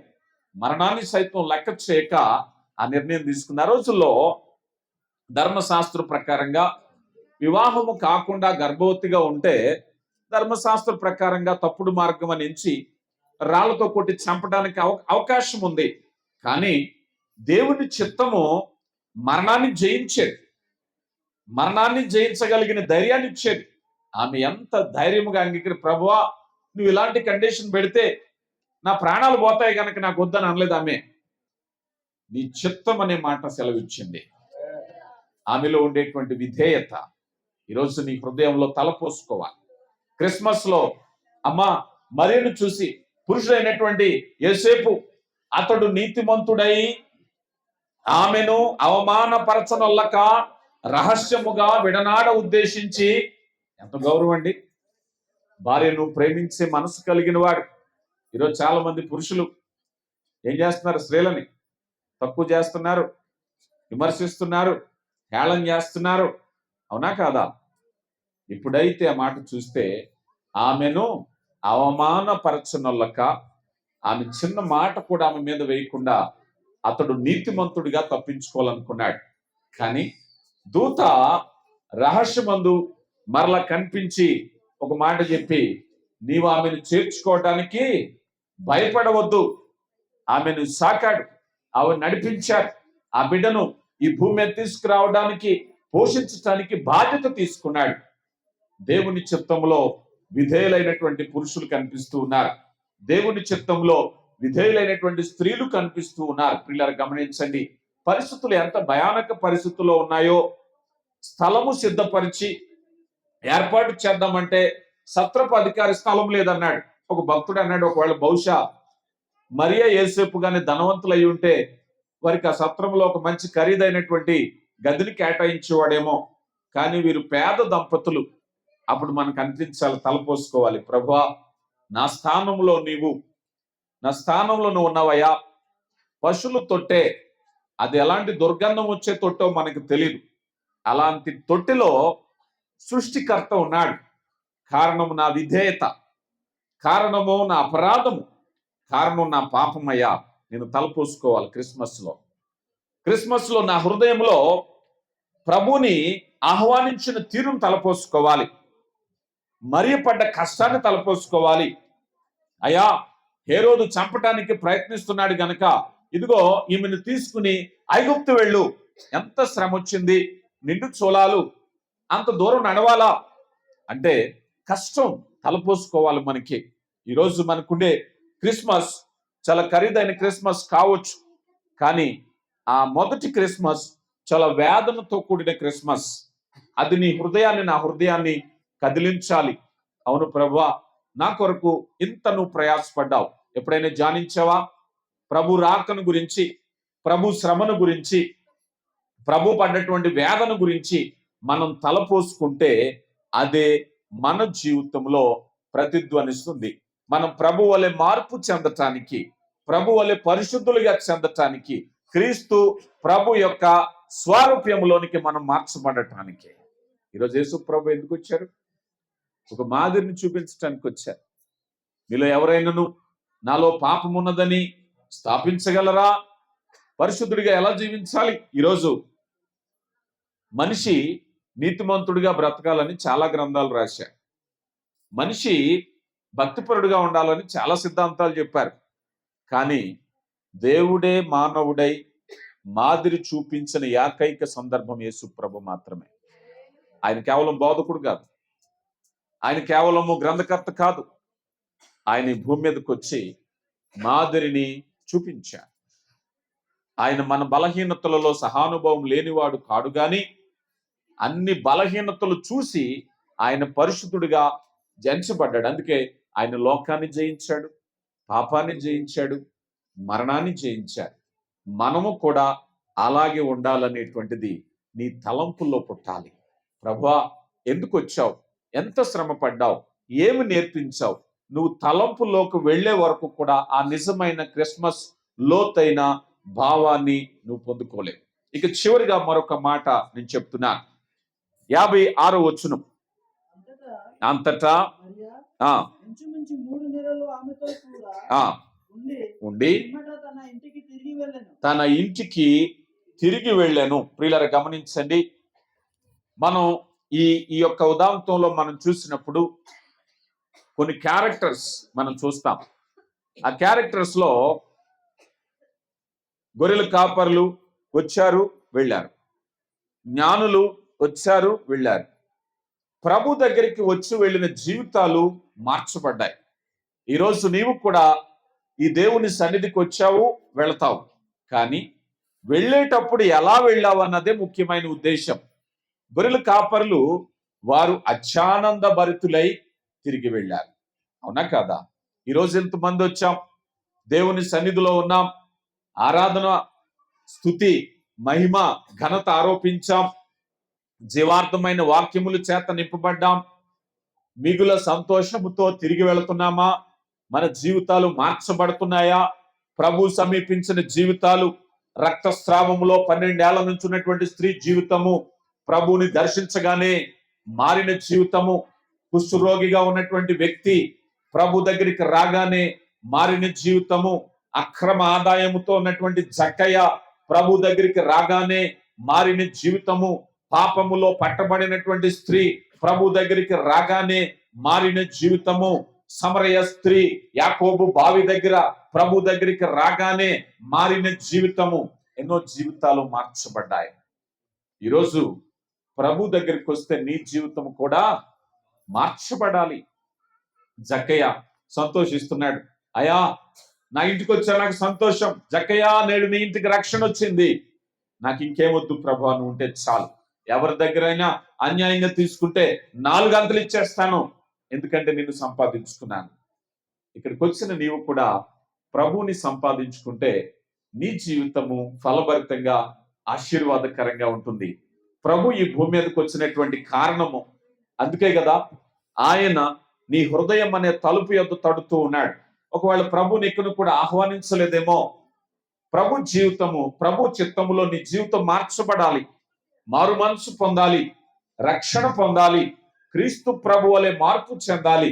S1: మరణాన్ని సైతం లెక్క చేయక ఆ నిర్ణయం తీసుకున్న రోజుల్లో ధర్మశాస్త్ర ప్రకారంగా వివాహము కాకుండా గర్భవతిగా ఉంటే ధర్మశాస్త్ర ప్రకారంగా తప్పుడు మార్గం అని ఎంచి రాళ్లతో కొట్టి చంపడానికి అవకాశం ఉంది. కానీ దేవుని చిత్తము మరణాన్ని జయించేది, మరణాన్ని జయించగలిగిన ధైర్యాన్ని ఇచ్చేది. ఆమె ఎంత ధైర్యముగా ప్రభువా, నువ్వు ఇలాంటి కండిషన్ పెడితే నా ప్రాణాలు పోతాయి కనుక నాకు వద్దని అనలేదు ఆమె. నీ చిత్తం అనే మాట సెలవిచ్చింది. ఆమెలో ఉండేటువంటి విధేయత ఈరోజు నీ హృదయంలో తలపోసుకోవాలి. క్రిస్మస్ లో అమ్మ మరియను చూసి పురుషుడైనటువంటి యోసేపు, అతడు నీతిమంతుడై ఆమెను అవమానపరచనొల్లక రహస్యముగా విడనాడ ఉద్దేశించి, ఎంత గౌరవం అండి. భార్యను ప్రేమించే మనసు కలిగిన వాడు. ఈరోజు చాలా మంది పురుషులు ఏం చేస్తున్నారు? స్త్రీలని తక్కువ చేస్తున్నారు, విమర్శిస్తున్నారు, హేళన చేస్తున్నారు, అవునా కాదా? ఇప్పుడైతే ఆ మాట చూస్తే ఆమెను అవమానపరచనొల్లక, ఆమె చిన్న మాట కూడా ఆమె మీద వేయకుండా అతడు నీతిమంతుడిగా తప్పించుకోవాలనుకున్నాడు. కానీ దూత రహస్యమందు మరలా కనిపించి ఒక మాట చెప్పి, నీవు ఆమెను చేర్చుకోవటానికి భయపడవద్దు. ఆమెను సాకాడు, ఆమె నడిపించాడు. ఆ బిడ్డను ఈ భూమి మీద తీసుకురావడానికి, పోషించడానికి బాధ్యత తీసుకున్నాడు. దేవుని చిత్తంలో విధేయులైనటువంటి పురుషులు కనిపిస్తూ ఉన్నారు. దేవుని చిత్తంలో విధేయులైనటువంటి స్త్రీలు కనిపిస్తూ ఉన్నారు. పిల్లలు గమనించండి, పరిస్థితులు ఎంత భయానక పరిస్థితుల్లో ఉన్నాయో. స్థలము సిద్ధపరిచి ఏర్పాటు చేద్దామంటే సత్రపు అధికారి స్థలం లేదన్నాడు. ఒక భక్తుడు అన్నాడు, ఒకవేళ బహుశా మరియ యేసేపు గాని ధనవంతులు అయి ఉంటే వారికి ఆ సత్రంలో ఒక మంచి ఖరీదైనటువంటి గదిని కేటాయించేవాడేమో. కానీ వీరు పేద దంపతులు. అప్పుడు మనకు అనిపించాలి, తలపోసుకోవాలి, ప్రభువా, నా స్థానంలో నువ్వు ఉన్నావయ్యా. పశువులు తొట్టే, అది ఎలాంటి దుర్గంధం వచ్చే తొట్టో మనకు తెలియదు. అలాంటి తొట్టిలో సృష్టికర్త ఉన్నాడు. కారణము నా విధేయత, కారణము నా అపరాధము, కారణం నా పాపమయ్యా. నేను తలపోసుకోవాలి. క్రిస్మస్ లో నా హృదయంలో ప్రభుని ఆహ్వానించిన తీరును తలపోసుకోవాలి. మరియ పడ్డ కష్టాన్ని తలపోసుకోవాలి. అయ్యా, హేరోదు చంపటానికి ప్రయత్నిస్తున్నాడు గనక ఇదిగో ఈమెను తీసుకుని ఐగుప్తు వెళ్ళు. ఎంత శ్రమ వచ్చింది, నిండు చోళాలు, అంత దూరం నడవాలా అంటే కష్టం తలపోసుకోవాలి మనకి. ఈరోజు మనకుండే క్రిస్మస్ చాలా ఖరీదైన క్రిస్మస్ కావచ్చు, కానీ ఆ మొదటి క్రిస్మస్ చాలా వేదనతో కూడిన క్రిస్మస్. అది నీ హృదయాన్ని, నా హృదయాన్ని కదిలించాలి. అవును ప్రభువా, నా కొరకు ఇంత నువ్వు ప్రయాసపడ్డావు. ఎప్పుడైనా ధ్యానించావా? ప్రభు రాకను గురించి, ప్రభు శ్రమను గురించి, ప్రభు పడ్డటువంటి వేదన గురించి మనం తలపోసుకుంటే అదే మన జీవితంలో ప్రతిధ్వనిస్తుంది. మనం ప్రభు వలె మార్పు చెందటానికి, ప్రభు వలె పరిశుద్ధులుగా చెందటానికి, క్రీస్తు ప్రభు యొక్క స్వారూప్యంలోనికి మనం మార్చబడటానికి. ఈరోజు యేసు ప్రభు ఎందుకు వచ్చారు? ఒక మాదిరిని చూపించడానికి వచ్చారు. మీలో ఎవరైనాను నాలో పాపం ఉన్నదని స్థాపించగలరా? పరిశుద్ధుడిగా ఎలా జీవించాలి? ఈరోజు మనిషి నీతిమంతుడిగా బ్రతకాలని చాలా గ్రంథాలు రాశారు. మనిషి భక్తిపరుడుగా ఉండాలని చాలా సిద్ధాంతాలు చెప్పారు. కానీ దేవుడే మానవుడై మాదిరి చూపించిన ఏకైక సందర్భం యేసు ప్రభు మాత్రమే. ఆయన కేవలం బోధకుడు కాదు, ఆయన కేవలము గ్రంథకర్త కాదు. ఆయన ఈ భూమి మీదకి వచ్చి మాదిరిని చూపించాడు. ఆయన మన బలహీనతలలో సహానుభవం లేనివాడు కాడు, గాని అన్ని బలహీనతలు చూసి ఆయన పరిశుద్ధుడిగా జయించబడ్డాడు. అందుకే ఆయన లోకాన్ని జయించాడు, పాపాన్ని జయించాడు, మరణాన్ని జయించాడు. మనము కూడా అలాగే ఉండాలనేటువంటిది నీ తలంపుల్లో పుట్టాలి. ప్రభువా, ఎందుకు వచ్చావు? ఎంత శ్రమ పడ్డావు? ఏమి నేర్పించావు? నువ్వు తలంపుల్లోకి వెళ్లే వరకు కూడా ఆ నిజమైన క్రిస్మస్ లోతైన భావాన్ని నువ్వు పొందుకోలేవు. ఇక చివరిగా మరొక మాట నేను చెప్తున్నాను. 56వ వచనం. అంతటా ఉండి తన ఇంటికి తిరిగి వెళ్ళాను. ప్రియులారా, గమనించండి. మనం ఈ యొక్క ఉదాంతంలో మనం చూసినప్పుడు కొన్ని క్యారెక్టర్స్ మనం చూస్తాం. ఆ క్యారెక్టర్స్ లో గొర్రెల కాపరులు వచ్చారు, వెళ్ళారు. జ్ఞానులు వచ్చారు, వెళ్ళారు. ప్రభు దగ్గరికి వచ్చి వెళ్ళిన జీవితాలు మార్చబడ్డాయి. ఈరోజు నీవు కూడా ఈ దేవుని సన్నిధికి వచ్చావు, వెళతావు. కానీ వెళ్ళేటప్పుడు ఎలా వెళ్ళావు అన్నదే ముఖ్యమైన ఉద్దేశం. గొర్రెల కాపరులు వారు అత్యానంద భరితులై తిరిగి వెళ్ళారు. అవునా కాదా? ఈరోజు ఎంతమంది వచ్చాం, దేవుని సన్నిధిలో ఉన్నాం, ఆరాధన, స్తుతి, మహిమ, ఘనత ఆరోపించాం, జీవార్థమైన వాక్యముల చేత నింపబడ్డాం, మిగుల సంతోషముతో తిరిగి వెళుతున్నామా? మన జీవితాలు మార్చబడుతున్నాయా? ప్రభు సమీపించిన జీవితాలు, రక్తస్రావములో 12 ఏళ్ల నుంచి ఉన్నటువంటి స్త్రీ జీవితము ప్రభువుని దర్శించగానే మారిన జీవితము, కుష్ఠరోగిగా ఉన్నటువంటి వ్యక్తి ప్రభు దగ్గరికి రాగానే మారిన జీవితము, అక్రమ ఆదాయముతో ఉన్నటువంటి జక్కయ్య ప్రభు దగ్గరికి రాగానే మారిన జీవితము, పాపములో పట్టబడినటువంటి స్త్రీ ప్రభు దగ్గరికి రాగానే మారిన జీవితము, సమరయ స్త్రీ యాకోబు బావి దగ్గర ప్రభు దగ్గరికి రాగానే మారిన జీవితము. ఎన్నో జీవితాలు మార్చబడ్డాయి. ఈరోజు ప్రభు దగ్గరికి వస్తే నీ జీవితం కూడా మార్చబడాలి. జక్కయ్య సంతోషిస్తున్నాడు. అయ్యా, నా ఇంటికి వచ్చా, నాకు సంతోషం. జక్కయ్య, నేడు నీ ఇంటికి రక్షణ వచ్చింది, నాకు ఇంకేమొద్దు ప్రభు, నువ్వు ఉంటే చాలు. ఎవరి దగ్గరైనా అన్యాయంగా తీసుకుంటే 4 గంటలు ఇచ్చేస్తాను, ఎందుకంటే నిన్ను సంపాదించుకున్నాను. ఇక్కడికి వచ్చిన నీవు కూడా ప్రభువుని సంపాదించుకుంటే నీ జీవితము ఫలభరితంగా, ఆశీర్వాదకరంగా ఉంటుంది. ప్రభు ఈ భూమి మీదకి వచ్చినటువంటి కారణము అందుకే కదా, ఆయన నీ హృదయం అనే తలుపు యొద్ద తడుతూ ఉన్నాడు. ఒకవేళ ప్రభు నీకును కూడా ఆహ్వానించలేదేమో. ప్రభు జీవితము, ప్రభు చిత్తములో నీ జీవితం మార్చబడాలి, మారు మనసు పొందాలి, రక్షణ పొందాలి, క్రీస్తు ప్రభు వలె మార్పు చెందాలి.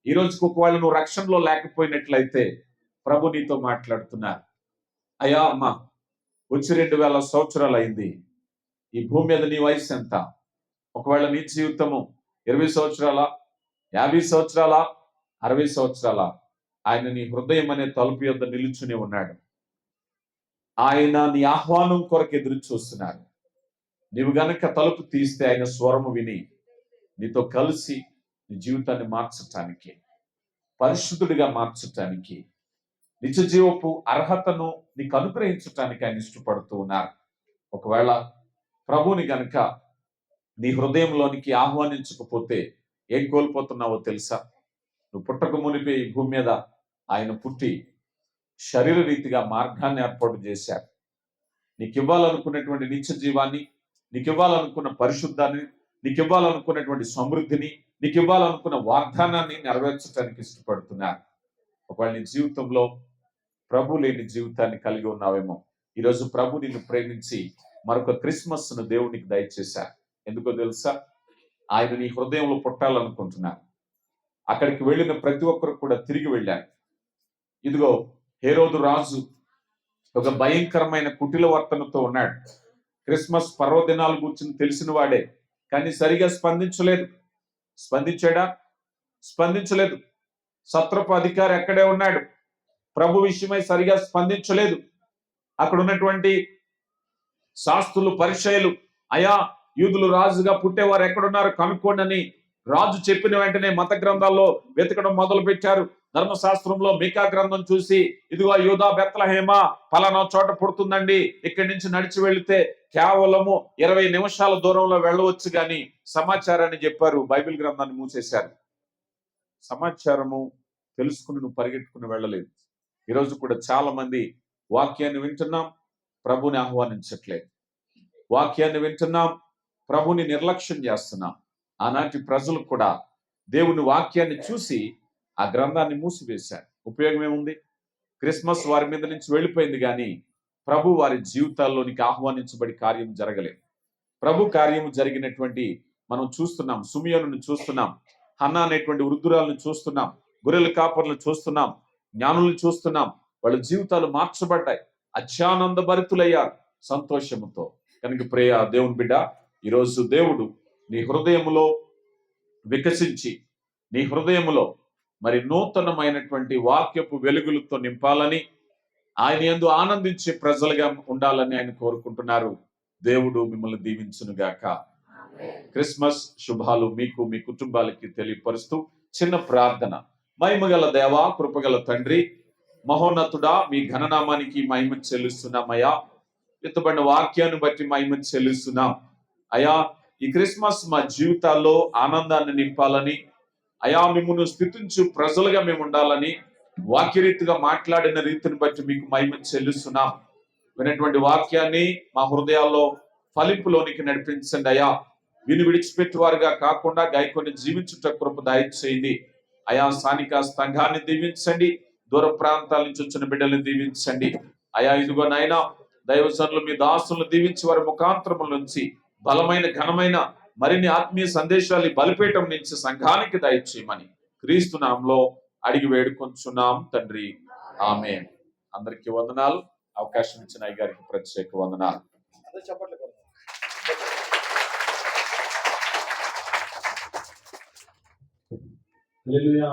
S1: ఈ రోజుకు ఒకవేళ నువ్వు రక్షణలో లేకపోయినట్లయితే ప్రభు నీతో మాట్లాడుతున్నారు. అయ్యా, అమ్మా, వచ్చి 2000 సంవత్సరాలు అయింది, ఈ భూమి మీద నీ వయసు ఎంత? ఒకవేళ నీ జీవితము 20 సంవత్సరాల, 50 సంవత్సరాల, 60 సంవత్సరాల, ఆయన నీ హృదయం అనే తలుపు యొద్ద నిలుచుని ఉన్నాడు. ఆయన నీ ఆహ్వానం కొరకు ఎదురు చూస్తున్నాడు. నీవు గనక తలుపు తీస్తే ఆయన స్వరము విని నీతో కలిసి నీ జీవితాన్ని మార్చటానికి, పరిశుద్ధుడిగా మార్చటానికి, నిత్య జీవపు అర్హతను నీకు అనుగ్రహించటానికి ఆయన ఇష్టపడుతూ ఉన్నారు. ఒకవేళ ప్రభుని గనక నీ హృదయంలోనికి ఆహ్వానించకపోతే ఏం కోల్పోతున్నావో తెలుసా? నువ్వు పుట్టక మునిపే ఈ భూమి మీద ఆయన పుట్టి శరీర రీతిగా మార్గాన్ని ఏర్పాటు చేశారు. నీకు ఇవ్వాలనుకున్నటువంటి నిత్య జీవాన్ని, నీకు ఇవ్వాలనుకున్న పరిశుద్ధాన్ని, నీకు ఇవ్వాలనుకున్నటువంటి సమృద్ధిని, నీకు ఇవ్వాలనుకున్న వాగ్దానాన్ని నెరవేర్చడానికి ఇష్టపడుతున్నారు. ఒకవేళ నీ జీవితంలో ప్రభు లేని జీవితాన్ని కలిగి ఉన్నావేమో. ఈరోజు ప్రభు నిన్ను ప్రేమించి మరొక క్రిస్మస్ ను దేవునికి దయచేశారు. ఎందుకో తెలుసా? ఆయన నీ హృదయంలో పుట్టాలనుకుంటున్నారు. అక్కడికి వెళ్ళిన ప్రతి ఒక్కరు కూడా తిరిగి వెళ్ళారు. ఇదిగో హేరోదు రాజు ఒక భయంకరమైన కుటిల వర్తనతో ఉన్నాడు. క్రిస్మస్ పర్వదినాలు కూర్చుని తెలిసిన వాడే, కానీ సరిగా స్పందించాడా? స్పందించలేదు. సత్రపు అధికారి అక్కడే ఉన్నాడు, ప్రభు విషయమై సరిగా స్పందించలేదు. అక్కడ ఉన్నటువంటి శాస్త్రులు, పరిచయులు, అయా యూదులు రాజుగా పుట్టేవారు ఎక్కడున్నారు కనుక్కోండి అని రాజు చెప్పిన వెంటనే మత గ్రంథాల్లో వెతకడం మొదలు పెట్టారు. ధర్మశాస్త్రంలో మీకా గ్రంథం చూసి, ఇదిగో యూదా బెత్లెహేమ పలానా చోట పుడుతుందండి, ఇక్కడి నుంచి నడిచి వెళితే కేవలము 20 నిమిషాల దూరంలో వెళ్ళవచ్చు కానీ సమాచారాన్ని చెప్పారు. బైబిల్ గ్రంథాన్ని మూసేశారు. సమాచారము తెలుసుకుని నువ్వు పరిగెట్టుకుని వెళ్ళలేదు. ఈరోజు కూడా చాలా మంది వాక్యాన్ని వింటున్నాం, ప్రభుని ఆహ్వానించట్లేదు. వాక్యాన్ని వింటున్నాం, ప్రభుని నిర్లక్ష్యం చేస్తున్నాం. ఆనాటి ప్రజలు కూడా దేవుని వాక్యాన్ని చూసి ఆ గ్రంథాన్ని మూసివేశారు. ఉపయోగం ఏముంది? క్రిస్మస్ వారి మీద నుంచి వెళ్ళిపోయింది, కానీ ప్రభు వారి జీవితాల్లోనికి ఆహ్వానించబడి కార్యం జరగలేదు. ప్రభు కార్యం జరిగినటువంటి మనం చూస్తున్నాం. సుమియోనుని చూస్తున్నాం, హన్నా అనేటువంటి వృద్ధురాలను చూస్తున్నాం, గొర్రెల కాపర్లను చూస్తున్నాం, జ్ఞానులను చూస్తున్నాం. వాళ్ళ జీవితాలు మార్చబడ్డాయి, అత్యానంద భరితులయ్యారు సంతోషముతో. కనుక ప్రియ దేవుని బిడ్డ, ఈరోజు దేవుడు నీ హృదయములో వికసించి, నీ హృదయములో మరి నూతనమైనటువంటి వాక్యపు వెలుగులతో నింపాలని, ఆయన యందు ఆనందించే ప్రజలుగా ఉండాలని ఆయన కోరుకుంటున్నారు. దేవుడు మిమ్మల్ని దీవించునుగాక. క్రిస్మస్ శుభాలు మీకు, మీ కుటుంబాలకి తెలియపరుస్తూ చిన్న ప్రార్థన. మహిమగల దేవా, కృపగల తండ్రి, మహోన్నతుడా, మీ ఘననామానికి మహిమ చెల్లిస్తున్నామయ్యా. ఎత్తబడిన వాక్యాన్ని బట్టి మహిమ చెల్లిస్తున్నాం అయా. ఈ క్రిస్మస్ మా జీవితాల్లో ఆనందాన్ని నింపాలని అయా, మిమ్మల్ని స్థుతించు ప్రజలుగా మేము ఉండాలని వాక్యరీతిగా మాట్లాడిన రీతిని బట్టి మీకు మహిమ చెల్లిస్తున్నాం. వినటువంటి వాక్యాన్ని మా హృదయాల్లో ఫలింపులోనికి నడిపించండి అయా. విని విడిచిపెట్టి వారుగా కాకుండా గాయకొని జీవించుట కృప దయచేయండి అయా. స్థానిక సంఘాన్ని దీవించండి, దూర ప్రాంతాల నుంచి వచ్చిన బిడ్డల్ని దీవించండి అయా. ఇదిగో నాయనా, దైవజనులు మీ దాసులను దీవించి వారి ముఖాంతరముల నుంచి బలమైన ఘనమైన మరిన్ని ఆత్మీయ సందేశాలు బలిపీఠం నుంచి సంఘానికి దయచేయమని క్రీస్తు నామములో అడిగి వేడుకొంచున్నాం తండ్రి, ఆమేన్. అందరికీ వందనాలు. అవకాశం ఇచ్చిన అయ్య గారికి ప్రత్యేక వందనాలు. హల్లెలూయా.